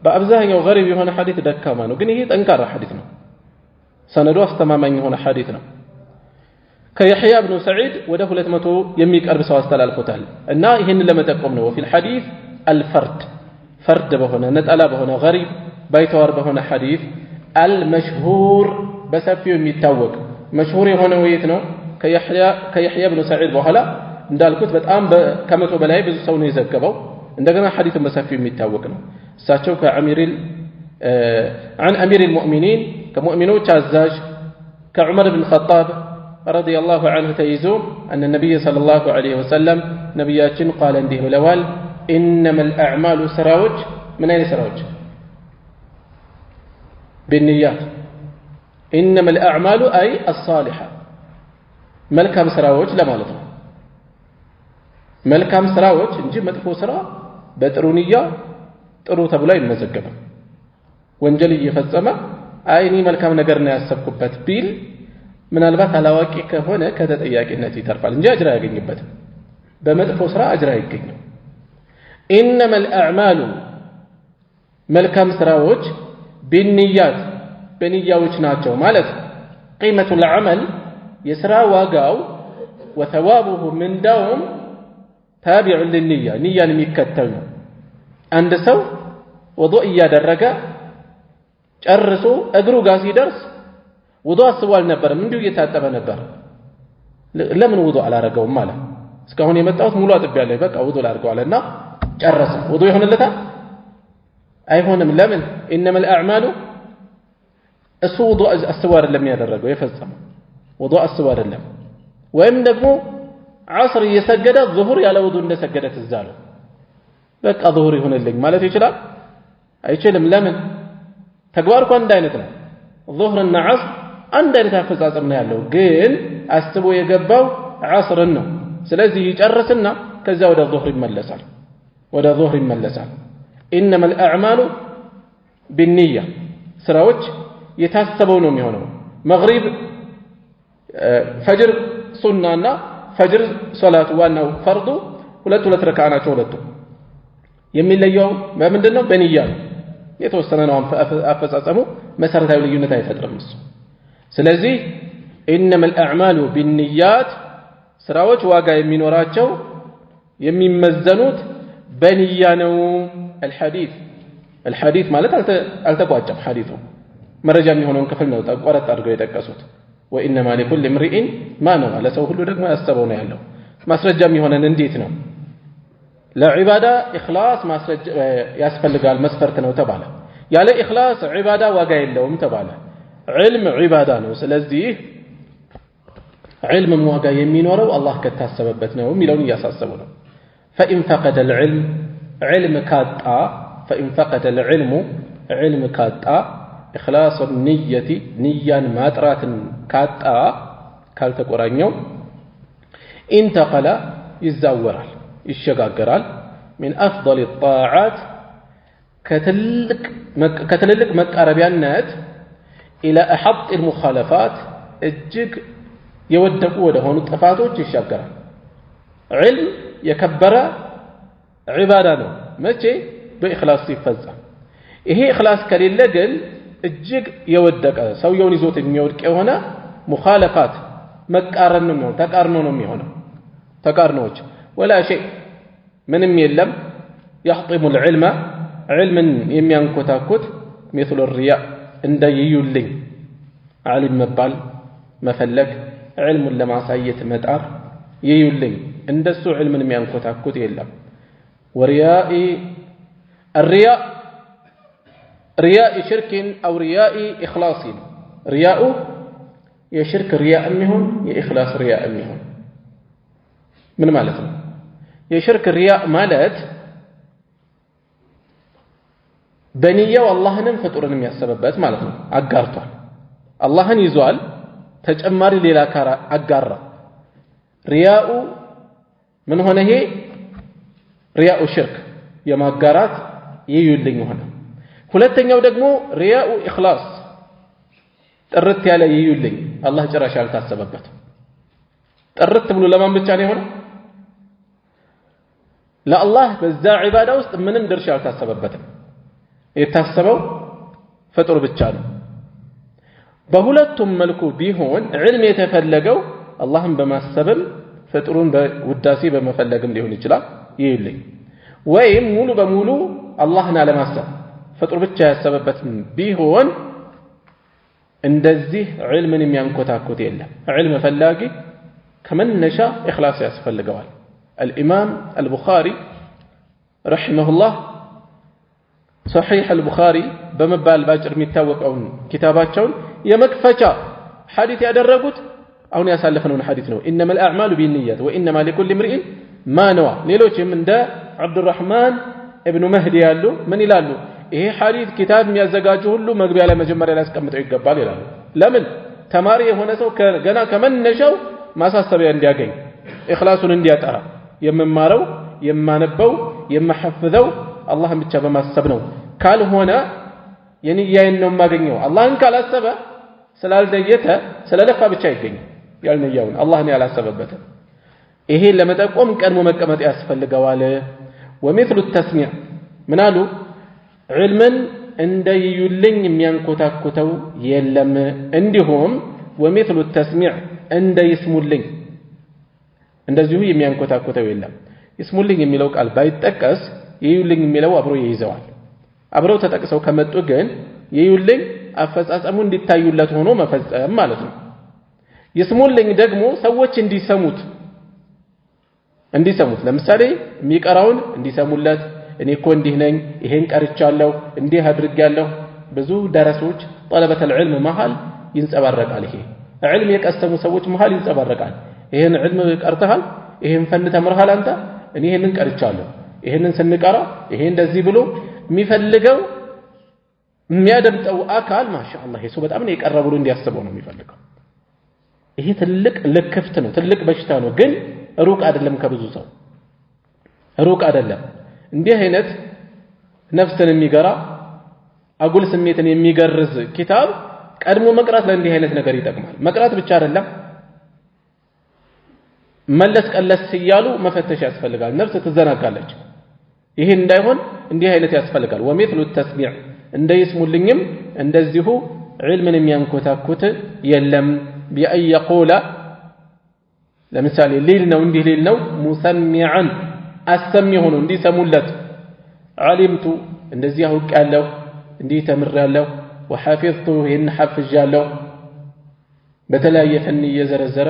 በአብዛኛው ገሪብ የሆነ ሐዲስ ደካማ ነው፣ ግን ይሄ ጠንካራ ሐዲስ ነው። ሰነዱ አስተማማኝ የሆነ ሐዲስ ነው። ከيحيى بن سعيد ወደ 200 የሚቀርብ ሰው አስተላልፎታል እና ይሄንን ለመጠቆም ነው። ወፊል ሐዲስ الفرد فرد በሆነ ነጠላ በሆነ ገሪብ ባይተዋር በሆነ ሐዲስ المشهور በሰፊው የሚታወቅ መሽሁር የሆነ ወይት ነው ከيحيى بن سعيد በኋላ እንዳልኩት በጣም ከመቶ በላይ ብዙ ሰው ነው የዘገበው። እንደገና ሐዲሱን በሰፊው የሚታወቅ ነው። እሳቸው عن امير المؤمنين كمؤمنوች አዛዥ كعمر بن الخطاب رضي الله عنه تيزو ان النبي صلى الله عليه وسلم نبياتين قال እንዲህ ብለዋል انما الاعمال سراوج من اين سراوج بالنيات إنما الأعمال أي الصالحة መልካም ስራዎች ለማለት ነው መልካም ስራዎች እንጂ መጥፎ ስራ በጥሩ ንያ ጥሩ ተብሎ አይመዘገብም ወንጀል እየፈጸመ አይኒ መልካም ነገር ነው ያሰብኩበት ቢል ምናልባት አላዋቂ ከሆነ ከተጠያቂነት ይተርፋል እንጂ አጅር አያገኝበትም በመጥፎ ስራ አጅር አይገኝም إنما الأعمال መልካም ስራዎች بالنيات በንያዎች ናቸው ማለት قيمة العمل የሥራ ዋጋው وثوابه من داوم تابع للنية نية የሚከተል ነው አንድ ሰው ወዱእ ያደረገ ጨርሶ እግሩ ጋር ሲደርስ ውዱእ አስቧል ነበር እንዲሁ እየታጠበ ነበር ለምን ውዱእ አላረገውም ማለት እስካሁን የመጣሁት ሙሉ አጥቢያለሁ በቃ ውዱእ አድርገዋልና ጨረሰ ውዱእ ይሆንለታል አይሆንም ለምን انما الاعمال እሱ ውዱእ አስቦ አይደለም ያደረገው የፈጸመው ውዱእ አስቦ አይደለም ወይም ደግሞ ዐስር እየሰገደ ዙሁር ያለ ውዱእ እንደሰገደ ትዝ አለው በቃ ዙሁር ይሆንልኝ ማለት ይችላል አይችልም ለምን ተግባር እኮ አንድ አይነት ነው ዙሁርና ዐስር አንድ አይነት አፈጻጸም ነው ያለው ግን አስቦ የገባው ዐስርን ነው ስለዚህ ይጨርስና ከዛ ወደ ዙሁር ይመለሳል إنما الأعمال بالنية ስራዎች የታሰበው ነው የሚሆነው መግሪብ ፈጅር ሱናና ፈጅር ሶላቱ ዋናው ፈርዱ ሁለት ረካዓ ናቸው ሁለቱ የሚለየው በምንድነው በንያ ነው የተወሰነ ነው አፈጻጸሙ መሰረታዊ ልዩነት አይፈጥርም እሱ ስለዚህ إنما الأعمال بالنيات ስራዎች ዋጋ የሚኖራቸው የሚመዘኑት በንያ ነው الحديث ማለት አልተቋጨም ሐዲሱ መረጃ የሚሆነውን ክፍል ነው ቆረጥ አድርገው የጠቀሱት وإنما لكل امرئ ما نوى ለሰው ሁሉ ደግሞ ያሰበው ነው ያለው ማስረጃ የሚሆነን እንዴት ነው ለዒባዳ ኢኽላስ ማስረጃ ያስፈልጋል መስፈርት ነው ተባለ ያለ ኢኽላስ ዒባዳ ዋጋ የለውም ተባለ ዒልም ዒባዳ ነው ስለዚህ ዒልም ዋጋ የሚኖረው አላህ ከታሰበበት ነው የሚለውን ያሳሰቡ ነው فإن فقد العلم علم كاتا فإن فقد العلم علم كاتا إخلاص النية نيا ماترات كاتا كالتقرانيو انتقل يزاورال يشغاغرال من أفضل الطاعات كتللك مقاربيانات إلى أحط المخالفات እጅግ የወደቁ ወደ ሆኑ ጥፋቶች ይሻገራል علم የከበረ ዒባዳ ነው መቼ በኢኽላስ ሲፈጸም ይሄ ኢኽላስ ከሌለ ግን እጅግ የወደቀ ሰውየውን ይዞት የሚወድቅ የሆነ ሙኻለፋት መቃረን ነው ተቃርኖ ነው የሚሆነው ተቃርኖች ولا شيء ምንም የለም يحطم العلم علما የሚያንኮታኩት مثل الرياء እንደ ይዩልኝ ዓሊም መባል መፈለግ علምን ለማሳየት መጣር ይዩልኝ እንደሱ علምን የሚያንኮታኩት የለም ورياء الرياء رياء شرك أو رياء إخلاص رياء يشرك رياء منهم يإخلاص رياء منهم من مالتنا يشرك الرياء مالت بنية والله ننفتر نمي السببات مالتنا أقارتها الله يزوال تجمر للا كارا أقار رياء من هنا هي رياء الشرك يما أقارات ييولين هنا ሁለተኛው ደግሞ ሪያኡ ኢኽላስ ጥርት ያለ ይዩልኝ አላህ ጭራሽ አልታሰበበት ጥርት ብሎ ለማን ብቻ ነው የሆነው ለአላህ በዛ ዒባዳ ውስጥ ምንም ድርሻ አልታሰበበትም የታሰበው ፍጡር ብቻ ነው በሁለቱም መልኩ ቢሆን ዒልም የተፈለገው አላህን በማሰብም ፍጡሩን በውዳሴ በመፈለግም ሊሆን ይችላል ይዩልኝ ወይም ሙሉ በሙሉ አላህን አለማሰብ ፍጡር ብቻ ያሰበበት ቢሆን እንደዚህ ዒልምን የሚያንኮታኩት የለም ዒልም ፈላጊ ከመነሻ ኢኽላስ ያስፈልገዋል الإمام البخاري رحمه الله صحيح البخاري بمبال باجر የሚታወቀውን ኪታባቸውን የመክፈቻ ሐዲስ ያደረጉት አሁን ያሳለፈነው ሐዲስ ነው إنما الأعمال بالنيات وإنما لكل امرئ ما نوى ሌሎችም እንደ عبد الرحمن ابن مهدي ያሉ ምን ይላሉ ይሄ ሐዲስ ኪታብ የሚያዘጋጁ ሁሉ መግቢያ ላይ መጀመሪያ ላይ አስቀምጠው ይገባል ይላሉ። ለምን? ተማሪ የሆነ ሰው ገና ከመነሻው ማሳሰቢያ እንዲያገኝ ኢኽላሱን እንዲያጠራ የምማረው የማነበው የማሐፍዘው አላህን ብቻ በማሰብ ነው ካልሆነ የንያዬን ነው የማገኘው አላህን ካላሰበ ስላልደየተ ስለለፋ ብቻ አይገኝም ያልነያውን አላህን ያላሰበበት ይሄን ለመጠቆም ቀድሞ መቀመጥ ያስፈልገዋል ومثل التسميع ምናሉ ዒልምን እንደይዩልኝ የሚያንኮታኩተው የለም እንዲሁም ومثل التسميع እንደይስሙልኝ እንደዚሁ የሚያንኮታኩተው የለም ይስሙልኝ የሚለው ቃል ባይጠቀስ ይዩልኝ የሚለው አብሮ ይይዘዋል አብረው ተጠቅሰው ከመጡ ግን ይዩልኝ አፈጻጸሙ እንዲታዩለት ሆኖ መፈጸም ማለት ነው ይስሙልኝ ደግሞ ሰዎች እንዲሰሙት ለምሳሌ የሚቀራውን እንዲሰሙለት እኔ እኮ እንዲህ ነኝ ይሄን ቀርቻለሁ እንዲህ አድርጌያለሁ ብዙ ደረሶች طلبة العلم መሃል ይንጸባረቃል ይሄ ዒልም የቀሰሙ ሰዎች መሃል ይንጸባረቃል ይሄን ዒልም ቀርተሃል ይሄን ፈን ተምረሃል አንተ እኔ ይሄንን ቀርቻለሁ ይሄንን ስንቀራ ይሄ እንደዚህ ብሎ የሚፈልገው የሚያደምጠው አካል ማሻአላህ ይሄ በጣም ነው የቀረበው እንዲያስበው ነው የሚፈልገው ይሄ ትልቅ ለክፍት ነው ትልቅ በሽታ ነው ግን ሩቅ አይደለም ከብዙ ሰው ሩቅ አይደለም እንዲህ አይነት ነፍስን የሚገራ አጉል ስሜትን የሚገርዝ ኪታብ ቀድሞ መቅራት ለእንዲህ አይነት ነገር ይጠቅማል መቅራት ብቻ አይደለም መለስ ቀለስ ይያሉ መፈተሽ ያስፈልጋል ነፍስ ትዘናጋለች ይሄ እንዳይሆን እንዲህ አይነት ያስፈልጋል ومثل التسميع እንደይስሙልኝም እንደዚሁ ዒልምን የሚያንኮታኩት የለም بأن يقول ለምሳሌ ሊል ነው እንዲህ ሊል ነው ሙሰሚዓን አሰሚ ሆኖ እንዲሰሙለት علمت እንደዚህ አውቃለሁ እንዲህ ተምሬያለሁ وحفظت ይህን ሐፍዣለሁ በተለያየ ፈን እየዘረዘረ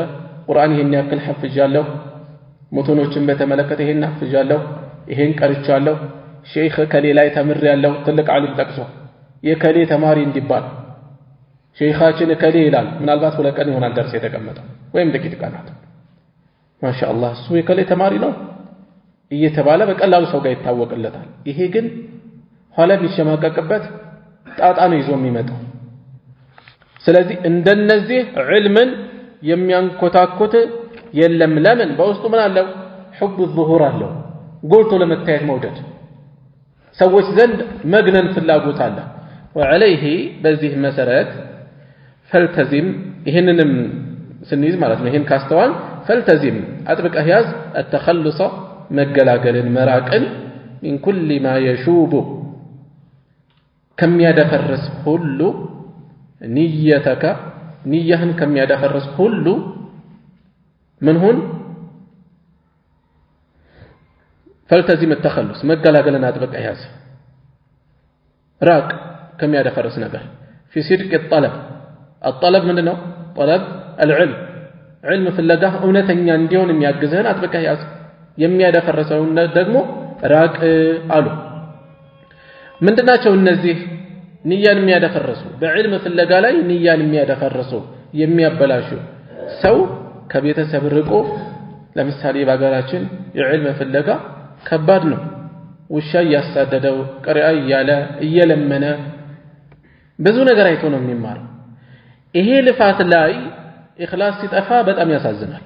ቁርአን ይሄን ያክል ሐፍዣለሁ ሙተኖችን በተመለከተ ይሄን ሐፍዣለሁ ይሄን ቀርቻለሁ ሼክ ከሌላይ ተምሬያለሁ ትልቅ ዓሊም ጠቅሶ የከሌ ተማሪ እንዲባል ሼኻችን ከሌ ይላል ምናልባት ሁለት ቀን ይሆናል ደርስ የተቀመጠው ወይም ጥቂት ቀናት ማሻአላህ እሱ የከሌ ተማሪ ነው እየተባለ በቀላሉ ሰው ጋር ይታወቅለታል ይሄ ግን ኋላ ቢሸማቀቅበት ጣጣ ነው ይዞ የሚመጣው ስለዚህ እንደነዚህ ዒልምን የሚያንኮታኮት የለም ለምን በውስጡ ምን አለው حب الظهور አለው ጎልቶ ለመታየት መውደድ ሰዎች ዘንድ መግነን ፍላጎት አለ وعليه በዚህ መሰረት فالتزم ይሄንንም ስንይዝ ማለት ነው ይሄን ካስተዋል فالتزم አጥብቀህ ያዝ التخلص መገላገልን መራቅን من كل ما يشوب ከሚያደፈርስ ሁሉ ንየተከ ንያህን ከሚያደፈርስ ሁሉ ምን ሁን فالتزم التخلص መገላገልን አጥብቀህ ያዝ ራቅ ከሚያደፈርስ ነገር في صدق الطلب ምንድነው طلب العلم علم ፍለጋ እውነተኛ እንዲሆን የሚያግዝህን አጥብቀህ ያዝ የሚያደፈርሰው ደግሞ ራቅ አሉ ምንድናቸው እነዚህ ንያን የሚያደፈርሱ በዕልም ፍለጋ ላይ ንያን የሚያደፈርሱ የሚያበላሹ ሰው ከቤተሰብ ርቆ ለምሳሌ በአገራችን የዕልም ፍለጋ ከባድ ነው ውሻ ያሳደደው ቀሪያ ያለ እየለመነ ብዙ ነገር አይቶ ነው የሚማረው ይሄ ልፋት ላይ ኢኽላስ ሲጠፋ በጣም ያሳዝናል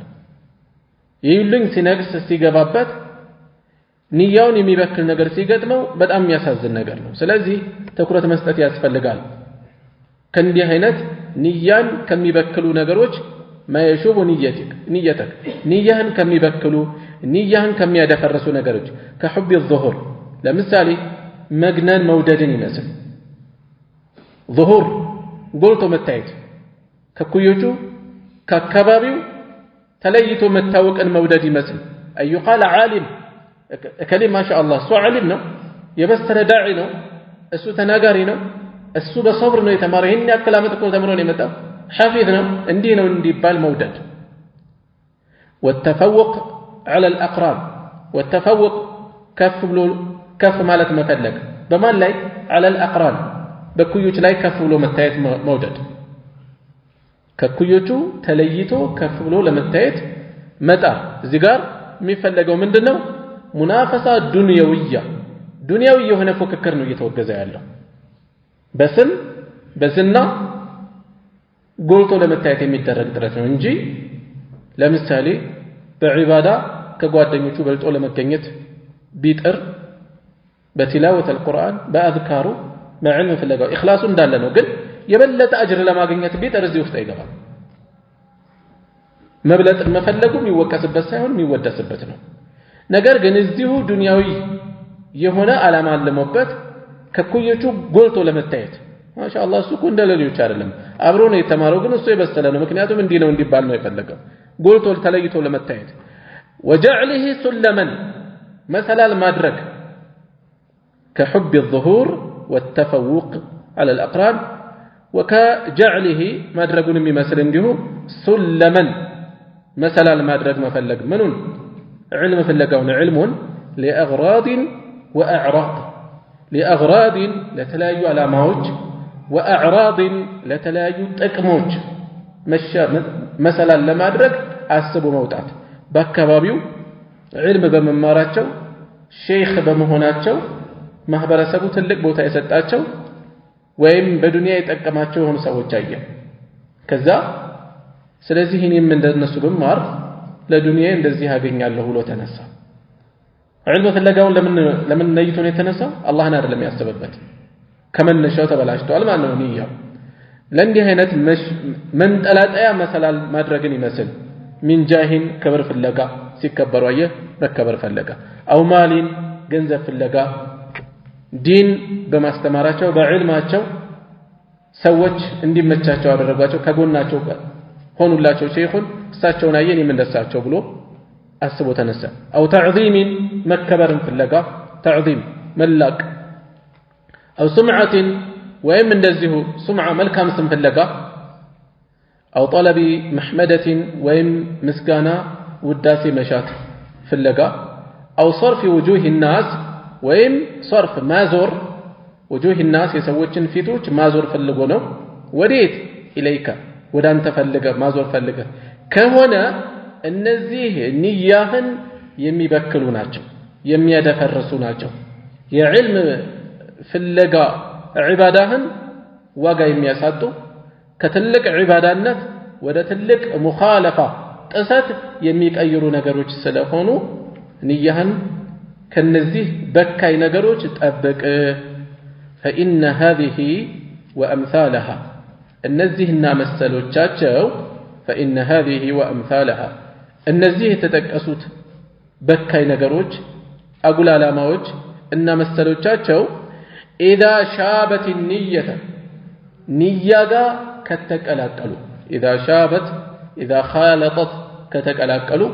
ይሉኝ ሲነግስ ሲገባበት ንያውን የሚበክል ነገር ሲገጥመው በጣም የሚያሳዝን ነገር ነው ስለዚህ ትኩረት መስጠት ያስፈልጋል ከእንዲህ አይነት ንያን ከሚበክሉ ነገሮች ማየሹብ ንየተክ ንያህን ከሚበክሉ ንያህን ከሚያደፈርሱ ነገሮች ከሑብ الظهور ለምሳሌ መግነን መውደድን ይመስል ظهور ጎልቶ መታየት ከኩዮቹ ከአካባቢው ተለይቶ መታወቅን መውደድ ይመስል አዩ ቃል ዓሊም ከሊም ማሻአላህ እሱ ዓሊም ነው የበሰረ ዳዒ ነው እሱ ተናጋሪ ነው እሱ በሰብር ነው የተማረው ይሄን ያክል ዓመት እኮ ተምሮ ነው የመጣው ሐፊዝ ነው እንዲህ ነው እንዲባል መውደድ والتفوق على الأقران والتفوق كف مالت مفلق بمان لاي على الأقران بكيوش لاي كف بلو متايت مودد ككيوشو تليتو كف بلو لمتايت متى زيغار مفلقو من دنو منافسة دنيوية ዱንያዊ የሆነ ፉክክር ነው እየተወገዘ ያለው በስም በዝና ጎልቶ ለመታየት የሚደረግ ጥረት ነው እንጂ ለምሳሌ በዒባዳ ከጓደኞቹ በልጦ ለመገኘት ቢጥር በቲላወት አልቁርአን በአዝካሩ በዕልም ፍለጋው ኢኽላሱ እንዳለ ነው ግን የበለጠ አጅር ለማግኘት ቢጥር እዚህ ውስጥ አይገባም መብለጥን መፈለጉ የሚወቀስበት ሳይሆን የሚወደስበት ነው ነገር ግን እዚሁ ዱንያዊ የሆነ ዓላማ አለመበት ከኩዮቹ ጎልቶ ለመታየት ማሻአላህ እሱ እኮ እንደሌሎች አይደለም አብሮ ነው የተማረው ግን እሱ የበሰለ ነው ምክንያቱም እንዲህ ነው እንዲባል ነው የፈለገው ጎልቶ ተለይቶ ለመታየት وجعله سلما مثلا ማድረግ كحب الظهور والتفوق على الأقران وكجعله ማድረጉን የሚመስል እንዲሁ سلما مثلا ማድረግ መፈለግ ምኑን علم ፍለጋውን علمون لأغراض وأعراض لأغراض ለተለያዩ ዓላማዎች وأعراض ለተለያዩ ጥቅሞች مثلا ለማድረግ አስቡ መውጣት በአካባቢው علم በመማራቸው ሼክ በመሆናቸው ማህበረሰቡ ትልቅ ቦታ የሰጣቸው ወይም በዱንያ የጠቀማቸው የሆኑ ሰዎች አየ ከዛ ስለዚህ እኔም እንደነሱ ብማር ለዱንያ እንደዚህ ያገኛለሁ ብሎ ተነሳ علم ፍለጋውን ለምን ነይቶ ነው የተነሳው አላህን አይደለም ያሰበበት ከመነሻው ተበላሽቷል ማለት ነው ንያው ለእንዲህ አይነት መንጠላጠያ መሰላል ማድረግን ይመስል ሚን ጃሂን ክብር ፍለጋ ሲከበሩ አየ መከበር ፈለጋ አው ማሊን ገንዘብ ፍለጋ ዲን በማስተማራቸው በዕልማቸው ሰዎች እንዲመቻቸው አደረጓቸው ከጎናቸው ሆኑላቸው ሼኹን እሳቸውን አየን የምንደሳቸው ብሎ አስቦ ተነሳ አው ተዕዚምን መከበርን ፍለጋ ተዕዚም መላቅ አው ሱምዓትን ወይም እንደዚሁ ሱምዓ መልካም ስም ፍለጋ አው ጠለቢ መሕመደትን ወይም ምስጋና ውዳሴ መሻት ፍለጋ አው ሰርፊ ውጁህ ናስ ወይም ሰርፍ ማዞር ውጁህ ናስ የሰዎችን ፊቶች ማዞር ፈልጎ ነው ወዴት ኢለይካ ወደ አንተ ፈልገ ማዞር ፈልገ ከሆነ እነዚህ ንያህን የሚበክሉ ናቸው የሚያደፈርሱ ናቸው የዕልም ፍለጋ ዒባዳህን ዋጋ የሚያሳጡ ከትልቅ ዒባዳነት ወደ ትልቅ ሙኻለፋ ጥሰት የሚቀይሩ ነገሮች ስለሆኑ ንያህን ከነዚህ በካይ ነገሮች ጠብቅ فإن هذه وأمثالها እነዚህና መሰሎቻቸው فإن هذه وأمثالها እነዚህ የተጠቀሱት በካይ ነገሮች አጉል ዓላማዎች እና መሰሎቻቸው إذا شابت النية نية كتقلقلوا إذا شابت إذا خالطت كتقلقلوا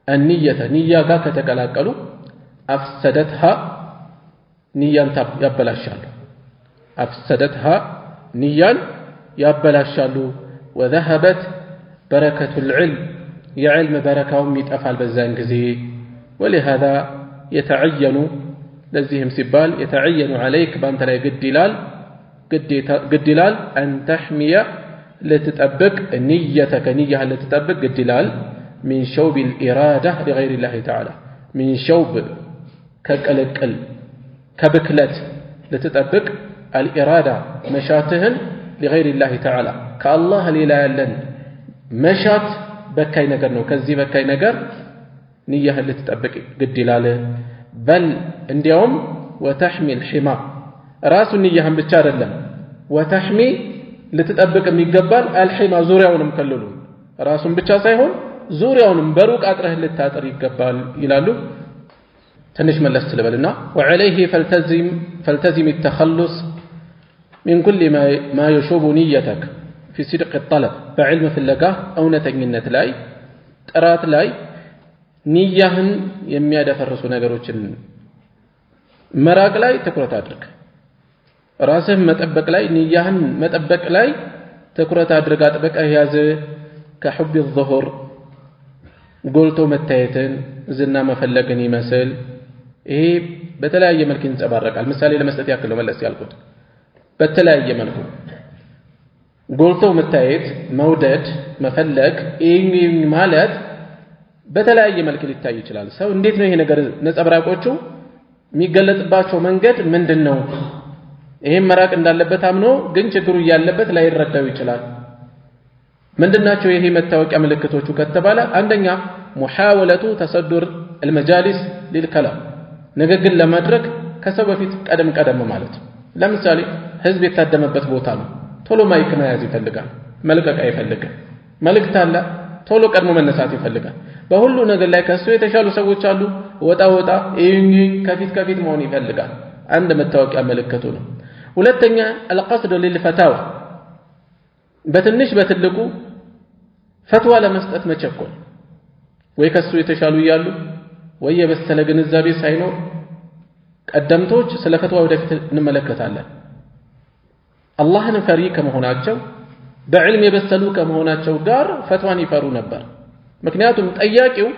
النية نية كتقلقلوا أفسدتها نية يبلاشالو أفسدتها نية يبلاشالو وذهبت بركة العلم يعلم بركة يتأفعل بزان كزي ولهذا يتعين لزيهم سبال يتعين عليك بأنت لا قد دلال أن تحمي لتتأبك نيتك نية لتتأبك قد دلال من شوب الإرادة لغير الله تعالى من شوب كالقل كبكلت لتتأبك الإرادة مشاتهن لغير الله تعالى كالله للا لن مشات بكاي نقر كزي بكاي نقر نية لتتأبك قد دلال بل عندهم وتحمي الحمى راس النية هم بتشار لهم وتحمي لتتأبك ميقبال الحمى زوريون مكللون راس بتشار سيهون زوريون بروك أطره للتاتر يقبال يلالو تنش ملست لبلنا وعليه فالتزم التخلص من كل ما يشوب نيتك في صدق الطلب بعلم في اللقاء أو نتجنة لاي ترات لاي نيهن የሚያደፈርሱ ነገሮችን መራቅ ላይ ትኩረት አድርግ ራስህን መጠበቅ ላይ ንያህን መጠበቅ ላይ ትኩረት አድርግ አጥብቀህ ያዝ ከحب الظهور ጎልቶ መታየትን ዝና መፈለግን ይመስል ይሄ በተለያየ መልኩ ይንጸባረቃል ምሳሌ ለመስጠት ያክል ነው መለስ ያልኩት በተለያየ መልኩ ጎልቶ መታየት መውደድ መፈለግ ይሄ ማለት በተለያየ መልኩ ሊታይ ይችላል ሰው እንዴት ነው ይሄ ነገር ነጸብራቆቹ የሚገለጥባቸው መንገድ ምንድነው? ይሄን መራቅ እንዳለበት አምኖ ግን ችግሩ ያለበት ላይ ይረዳው ይችላል። ምንድናቸው ይሄ መታወቂያ ምልክቶቹ ከተባለ አንደኛ ሙሐወለቱ ተሰዱር المجالس للكلام ንግግር ለማድረግ ከሰው በፊት ቀደም ማለት ለምሳሌ ህዝብ የታደመበት ቦታ ነው ቶሎ ማይክ መያዝ ይፈልጋል መልቀቅ አይፈልግም መልእክት አለ ቶሎ ቀድሞ መነሳት ይፈልጋል በሁሉ ነገር ላይ ከሱ የተሻሉ ሰዎች አሉ ወጣ ከፊት መሆን ይፈልጋል አንድ መታወቂያ ምልክቱ ነው ሁለተኛ القصد للفتاوى በትንሽ በትልቁ ፈትዋ ለመስጠት መቸኮል ወይ ከሱ የተሻሉ ይያሉ ወይ የበሰለ ግንዛቤ ሳይኖር ቀደምቶች ስለ ፈትዋ ወደፊት እንመለከታለን አላህን ፈሪ ከመሆናቸው በዕልም የበሰሉ ከመሆናቸው ጋር ፈትዋን ይፈሩ ነበር ምክንያቱም ጠያቂው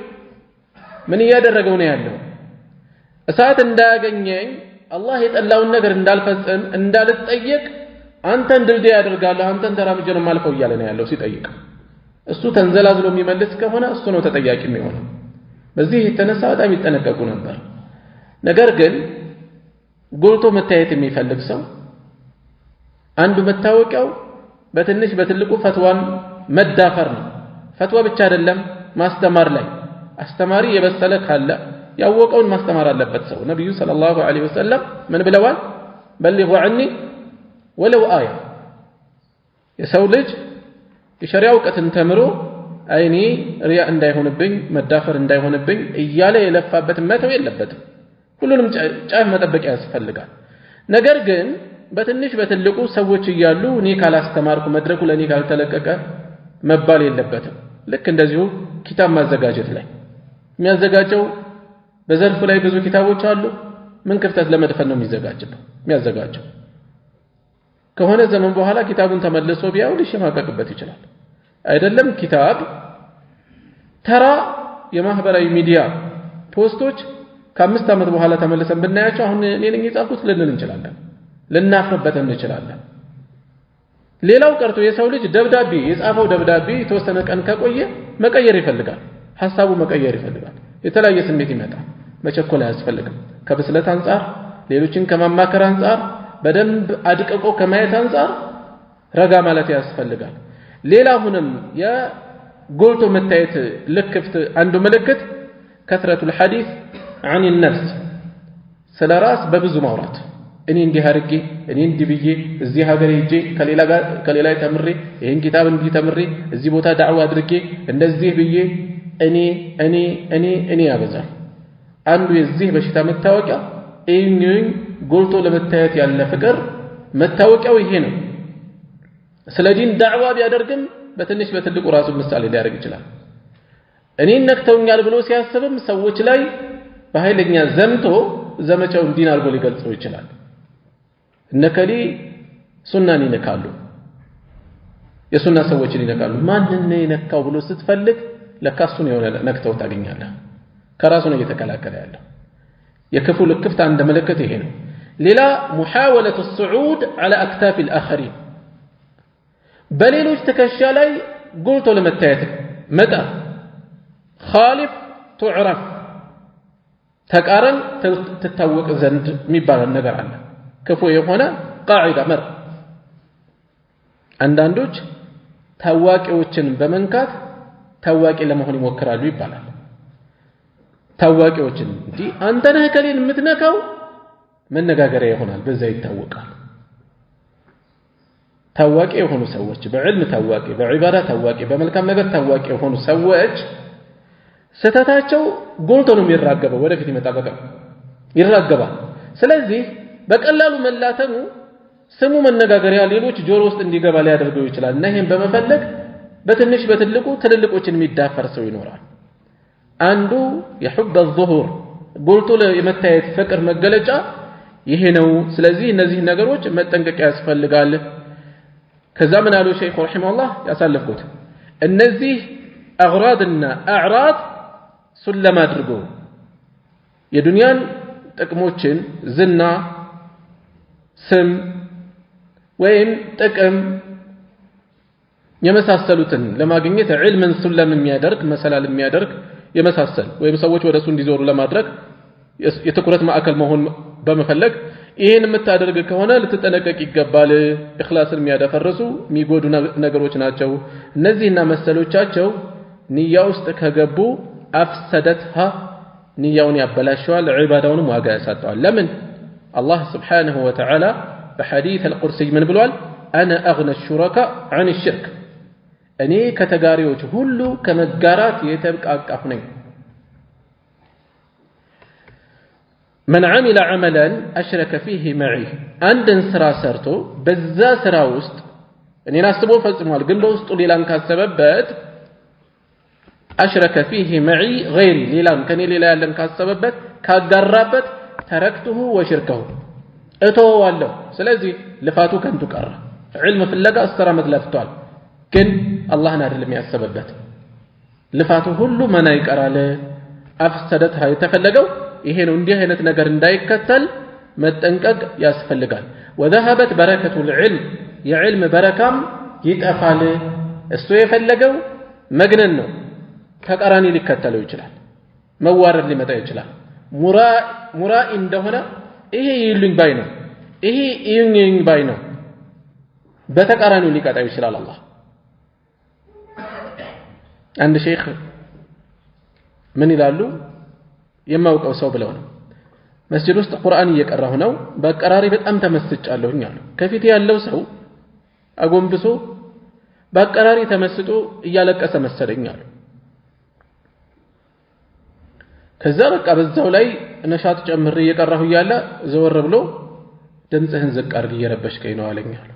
ምን ያደረገው ነው ያለው እሳት እንዳያገኘኝ አላህ የጠላውን ነገር እንዳልፈጽም እንዳልጠየቅ አንተን ድልድይ ያደርጋለሁ አንተን ተራምጄ ነው ማልፈው እያለ ነው ያለው ሲጠይቅ እሱ ተንዘላዝሎ የሚመልስ ከሆነ እሱ ነው ተጠያቂ የሚሆነው በዚህ የተነሳ በጣም ይጠነቀቁ ነበር ነገር ግን ጎልቶ መታየት የሚፈልግ ሰው አንዱ መታወቂያው በትንሽ በትልቁ ፈትዋን መዳፈር ነው ፈትዋ ብቻ አይደለም ማስተማር ላይ አስተማሪ የበሰለ ካለ ያወቀውን ማስተማር አለበት ሰው ነብዩ ሰለላሁ ዐለይሂ ወሰለም ምን ብለዋል በልጉ عني ወለው አያ የሰው ልጅ የሸሪዓው ቀትን ተምሮ አይኔ ሪያ እንዳይሆንብኝ መዳፈር እንዳይሆንብኝ እያለ የለፋበት መተው የለበትም ሁሉንም ጫፍ መጠበቅ ያስፈልጋል ነገር ግን በትንሽ በትልቁ ሰዎች ይያሉ እኔ ካላስተማርኩ መድረኩ ለኔ ካልተለቀቀ መባል የለበትም ልክ እንደዚሁ ኪታብ ማዘጋጀት ላይ የሚያዘጋጀው በዘርፉ ላይ ብዙ ኪታቦች አሉ ምን ክፍተት ለመድፈን ነው የሚያዘጋጀው ከሆነ ዘመን በኋላ ኪታቡን ተመልሶ ቢያው ሊሸማቀቅበት ይችላል አይደለም ኪታብ ተራ የማህበራዊ ሚዲያ ፖስቶች ከ5 ዓመት በኋላ ተመልሰን ብናያቸው አሁን እኔ ነኝ የጻፍኩት ልንል እንችላለን ልናፍርበት እንችላለን ሌላው ቀርቶ የሰው ልጅ ደብዳቤ የጻፈው ደብዳቤ የተወሰነ ቀን ከቆየ መቀየር ይፈልጋል ሐሳቡ መቀየር ይፈልጋል የተለያየ ስሜት ይመጣል መቸኮል አያስፈልግም ከብስለት አንፃር ሌሎችን ከማማከር አንፃር በደንብ አድቅቆ ከማየት አንፃር ረጋ ማለት ያስፈልጋል ሌላውንም የጎልቶ መታየት ለክፍት አንዱ ምልክት كثرة الحديث عن النفس ስለ ራስ በብዙ ማውራት እኔ እንዲህ አድርጌ እኔ እንዲህ ብዬ እዚህ ሀገር ሄጄ ከሌላ ተምሬ ይሄን ኪታብ እንዲህ ተምሬ እዚህ ቦታ ዳዕዋ አድርጌ እንደዚህ ብዬ እኔ ያበዛል አንዱ የዚህ በሽታ መታወቂያ እኔን ጎልቶ ለመታየት ያለ ፍቅር መታወቂያው ይሄ ነው ስለ ዲን ዳዕዋ ቢያደርግም በትንሽ በትልቁ ራሱ ምሳሌ ሊያደርግ ይችላል እኔን ነክተውኛል ብሎ ሲያስብም ሰዎች ላይ በኃይለኛ ዘምቶ ዘመቻውን ዲን አልጎ ሊገልጸው ይችላል እነከሊ ሱናን ይነካሉ የሱና ሰዎችን ይነካሉ ማንን ነው የነካው ብሎ ስትፈልግ ለካሱን የሆነ ነክተው ታገኛለህ ከራሱ ነው እየተከላከለ ያለው የክፉ ልክፍት አንድ ምልክት ይሄ ነው ሌላ محاولة الصعود على أكتاف الآخرين በሌሎች ትከሻ ላይ ጎልቶ ለመታየት መጣ خالف تعرف ተቃረን ትታወቅ ዘንድ የሚባል ነገር አለ ክፉ የሆነ ቃዒዳ መር አንዳንዶች ታዋቂዎችን በመንካት ታዋቂ ለመሆን ይሞክራሉ ይባላል ታዋቂዎችን እንዴ አንተ ነህ ከሌን የምትነካው መነጋገሪያ ይሆናል በዛ ይታወቃል ታዋቂ የሆኑ ሰዎች በዕልም ታዋቂ በዒባዳ ታዋቂ በመልካም ነገር ታዋቂ የሆኑ ሰዎች ስተታቸው ጎልቶ ነው የሚራገበው ወደፊት ይመጣበቃል ይራገባል ስለዚህ በቀላሉ መላተሙ ስሙ መነጋገሪያ ሌሎች ጆሮ ውስጥ እንዲገባ ሊያደርገው ይችላል እና ይሄን በመፈለግ በትንሽ በትልቁ ትልልቆችን የሚዳፈር ሰው ይኖራል አንዱ የحب الظهور ጎልቶ ለመታየት ፍቅር መገለጫ ይሄ ነው ስለዚህ እነዚህ ነገሮች መጠንቀቅ ያስፈልጋል ከዛ ምን አሉ ሸይኹ ረሂመሁላህ ያሳለፉት እነዚህ አግራድና አዕራድ ሱለም አድርጎ የዱንያን ጥቅሞችን ዝና ስም ወይም ጥቅም የመሳሰሉትን ለማግኘት ዒልምን ሱለም የሚያደርግ መሰላል የሚያደርግ የመሳሰል ወይም ሰዎች ወደሱ እንዲዞሩ ለማድረግ የትኩረት ማዕከል መሆን በመፈለግ ይሄን የምታደርግ ከሆነ ልትጠነቀቅ ይገባል። ኢኽላስን የሚያደፈርሱ የሚጎዱ ነገሮች ናቸው። እነዚህና መሰሎቻቸው ንያ ውስጥ ከገቡ አፍሰደትሃ ንያውን ያበላሸዋል፣ ዒባዳውንም ዋጋ ያሳጣዋል። ለምን? አላህ ስብሓነሁ ወተዓላ በሐዲስ አልቁርሲይ ምን ብሏል? አነ አግነ ሹረካ ዐን ሽርክ፣ እኔ ከተጋሪዎች ሁሉ ከመጋራት የተብቃቃሁ ነኝ። من عمل عملا أشرك فيه معي عندن سرا سرتو بزا سرا وسط يعني ناسبو فصموال ግን በውስጡ ሌላን ካሰበበት أشرك فيه معي غيري ሌላን ከኔ ሌላ ያለን ካሰበበት ካጋራበት ተረክቱሁ ወሽርከሁ እተወዋለሁ። ስለዚህ ልፋቱ ከንቱ ቀረ። ዒልም ፍለጋ አስራ ዓመት ለፍቷል፣ ግን አላህን አይደለም ያሰበበት። ልፋቱ ሁሉ መና ይቀራል። አፍሰደትሃ የተፈለገው ይሄ ነው። እንዲህ አይነት ነገር እንዳይከተል መጠንቀቅ ያስፈልጋል። ወذهبت بركة العلم የዕልም በረካም ይጠፋል። እሱ የፈለገው መግነን ነው፣ ተቃራኒ ሊከተለው ይችላል፣ መዋረድ ሊመጣ ይችላል። ሙራኢ እንደሆነ ይሄ ይሉኝ ባይ ነው፣ ይሄ ይዩኝ ባይ ነው፣ በተቃራኒው ሊቀጣው ይችላል። አላህ አንድ ሼክ ምን ይላሉ? የማውቀው ሰው ብለው ነው መስጂድ ውስጥ ቁርአን እየቀራሁ ነው፣ በአቀራሪ በጣም ተመስጫለሁኝ አሉ። ከፊት ያለው ሰው አጎንብሶ በአቀራሪ ተመስጦ እያለቀሰ መሰለኝ አሉ። ከዛ በቃ በዛው ላይ ነሻጥ ጨምሬ እየቀራሁ እያለ ዘወር ብሎ ድምፅህን ዝቅ አድርግ እየረበሽከኝ ነው አለኝ አሉ።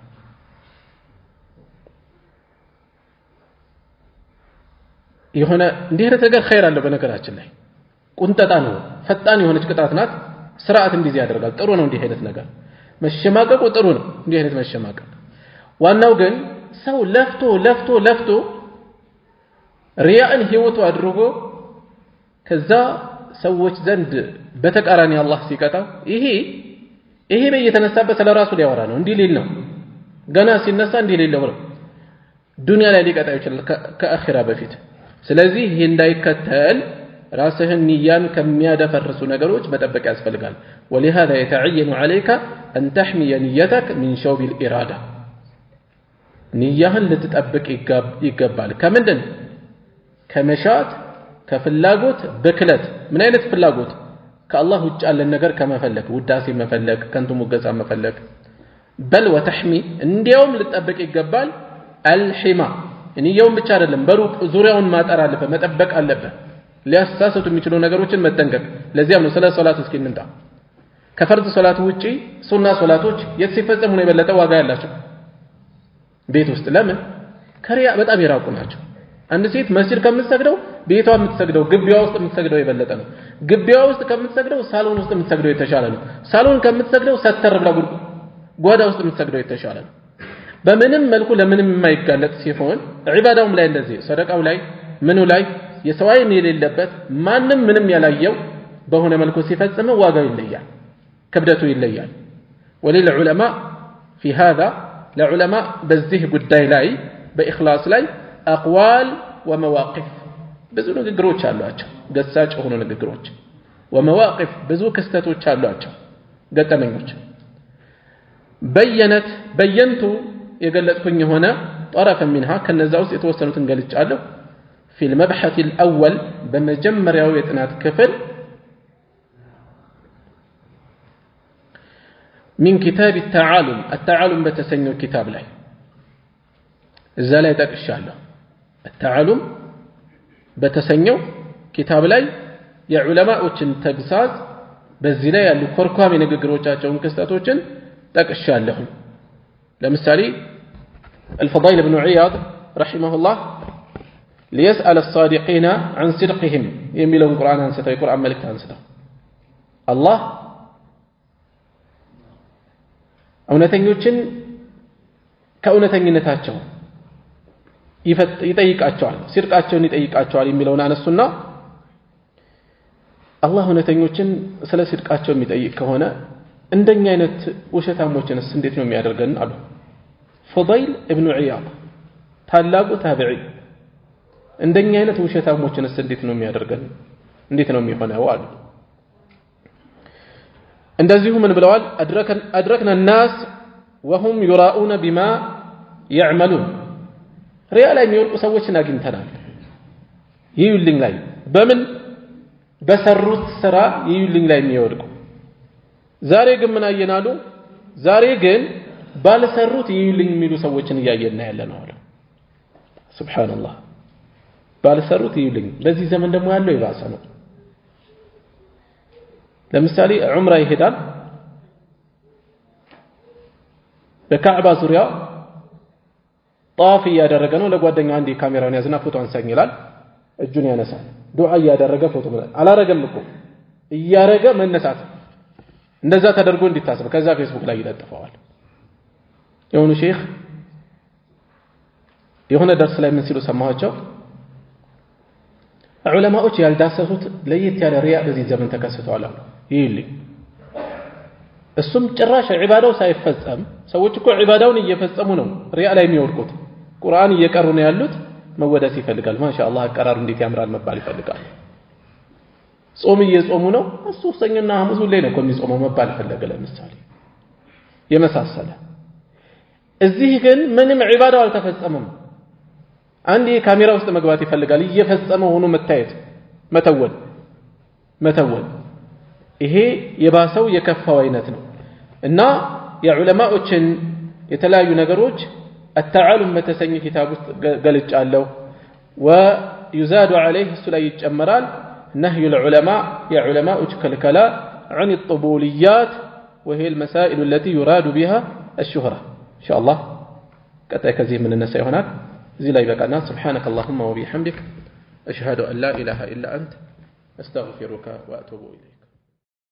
የሆነ እንዲህ አይነት ነገር ኸይር አለው በነገራችን ላይ ቁንጠጣ ነው፣ ፈጣን የሆነች ቅጣት ናት። ስርዓት እንዲህ ያደርጋል። ጥሩ ነው እንዲህ አይነት ነገር መሸማቀቁ ጥሩ ነው፣ እንዲህ አይነት መሸማቀቅ። ዋናው ግን ሰው ለፍቶ ሪያእን ህይወቱ አድርጎ ከዛ ሰዎች ዘንድ በተቃራኒ አላህ ሲቀጣው ይሄ በየተነሳበት ስለራሱ ሊያወራ ነው፣ እንዲህ ሊል ነው። ገና ሲነሳ እንዲህ ሊል ነው። ዱንያ ላይ ሊቀጣው ይችላል ከአኺራ በፊት። ስለዚህ ይሄ እንዳይከተል ራስህን ንያን ከሚያደፈርሱ ነገሮች መጠበቅ ያስፈልጋል። ولهذا يتعين عليك أن تحمي نيتك من شوب الإرادة ንያህን ልትጠብቅ ይገባል። ከምንድን? ከመሻት ከፍላጎት ብክለት። ምን አይነት ፍላጎት? ከአላህ ውጭ ያለን ነገር ከመፈለግ፣ ውዳሴ መፈለግ፣ ከንቱ ሙገሳ መፈለግ። በል ወተሕሚ እንዲያውም ልትጠብቅ ይገባል። አልሒማ ንያውን ብቻ አይደለም በሩቅ ዙሪያውን ማጠር አለበት፣ መጠበቅ አለበት። ሊያሳሰቱ የሚችሉ ነገሮችን መጠንቀቅ። ለዚያም ነው ስለ ሶላት እስኪ እንምጣ። ከፈርድ ሶላት ውጪ ሱና ሶላቶች የት ሲፈጸሙ ነው የበለጠ ዋጋ ያላቸው? ቤት ውስጥ። ለምን? ከሪያ በጣም የራቁ ናቸው። አንድ ሴት መስጂድ ከምትሰግደው ቤቷ የምትሰግደው ግቢዋ ውስጥ የምትሰግደው የበለጠ ነው። ግቢዋ ውስጥ ከምትሰግደው ሳሎን ውስጥ የምትሰግደው የተሻለ ነው። ሳሎን ከምትሰግደው ሰተር ብላ ጓዳ ውስጥ የምትሰግደው የተሻለ ነው። በምንም መልኩ ለምንም የማይጋለጥ ሲሆን ዒባዳውም ላይ እንደዚህ ሰደቃው ላይ ምኑ ላይ የሰው ዓይን የሌለበት ማንም ምንም ያላየው በሆነ መልኩ ሲፈጽመው ዋጋው ይለያል፣ ክብደቱ ይለያል። ወለልዑለማ في هذا ለዑለማ በዚህ ጉዳይ ላይ በኢኽላስ ላይ አቅዋል ወመዋቂፍ ብዙ ንግግሮች አሏቸው፣ ገሳጭ የሆኑ ንግግሮች። ወመዋቂፍ ብዙ ክስተቶች አሏቸው፣ ገጠመኞች። በየንቱ የገለጽኩኝ የሆነ ጠረፈ منها ከነዛ ውስጥ የተወሰኑትን ገልጫለሁ። في المبحث الأول بمجمرياو يتنات كفل من كتاب التعالم بتسنيو كتاب لاي الزالة يتكشاله التعالم بتسنيو كتاب لاي يا علماء وچن تقصاز بزيلا يالو كوركوامي نغغروچاچون كستاتوچن تكشالهم. لمثالي الفضيل بن عياض رحمه الله ليسأل الصادقين عن صدقهم يميلون القرآن أنسته القرآن ملك أنسته الله እውነተኞችን ከእውነተኝነታቸው ይጠይቃቸዋል፣ ሲርቃቸውን ይጠይቃቸዋል የሚለውን አነሱና አላህ እውነተኞችን ስለ ሲርቃቸው የሚጠይቅ ከሆነ እንደኛ አይነት ውሸታሞችንስ እንዴት ነው የሚያደርገን አሉ። ፉዳይል ኢብኑ ዒያድ ታላቁ ታቢዒ እንደኛ አይነት ውሸታሞችንስ እንዴት ነው የሚያደርገን፣ እንዴት ነው የሚሆነው አሉ። እንደዚሁ ምን ብለዋል أدركنا الناس وهم يراؤون بما يعملون ሪያ ላይ የሚወድቁ ሰዎችን አግኝተናል ይዩልኝ ላይ በምን በሰሩት ስራ ይዩልኝ ላይ የሚወድቁ ዛሬ ግን ምን አየናሉ ዛሬ ግን ባልሰሩት ይዩልኝ የሚሉ ሰዎችን እያየና ያለነው አለ ሱብሃንአላህ ባልሰሩት ይዩልኝ በዚህ ዘመን ደግሞ ያለው ይባሰ ነው ለምሳሌ ዑምራ ይሄዳል በካዕባ ዙሪያ ጣፍ ያደረገ ነው ለጓደኛ አንዲ ካሜራውን ያዝና ፎቶ አንሳኝ ይላል እጁን ያነሳል ዱዓ ያደረገ ፎቶ ማለት አላረገም እኮ እያረገ መነሳት እንደዛ ተደርጎ እንዲታሰብ ከዛ ፌስቡክ ላይ ይለጥፈዋል የሆኑ ሼክ የሆነ ደርስ ላይ ምን ሲሉ ሰማኋቸው ዑለማዎች ያልዳሰሱት ለየት ያለ ሪያ በዚህ ዘመን ተከስቷል አሉ ይልኝ እሱም ጭራሽ ዒባዳው ሳይፈጸም ሰዎች እኮ ዒባዳውን እየፈጸሙ ነው ሪያ ላይ የሚወድቁት ቁርአን እየቀሩ ነው ያሉት መወደስ ይፈልጋል ማሻአላህ አቀራሩ እንዴት ያምራል መባል ይፈልጋል ጾም እየጾሙ ነው ሶስተኛና ሐሙስ ላይ ነው የሚጾመው መባል ፈለገ ለምሳሌ የመሳሰለ እዚህ ግን ምንም ዒባዳው አልተፈጸመም አንድ ካሜራ ውስጥ መግባት ይፈልጋል እየፈጸመው ሆኖ መታየት መተወን ይሄ የባሰው የከፋው አይነት ነው እና የዑለማዎችን የተለያዩ ነገሮች التعالم በተሰኘ ኪታብ ውስጥ ገልጫለሁ ويزاد عليه እሱ ላይ ይጨመራል نهي العلماء يا علماء كلكلا عن الطبوليات وهي المسائل التي يراد بها الشهرة إن شاء الله ቀጣይ ከዚህ ምን ነሳ ይሆናል እዚህ ላይ በቃና سبحانك اللهم وبحمدك أشهد أن لا إله إلا أنت أستغفرك وأتوب إليك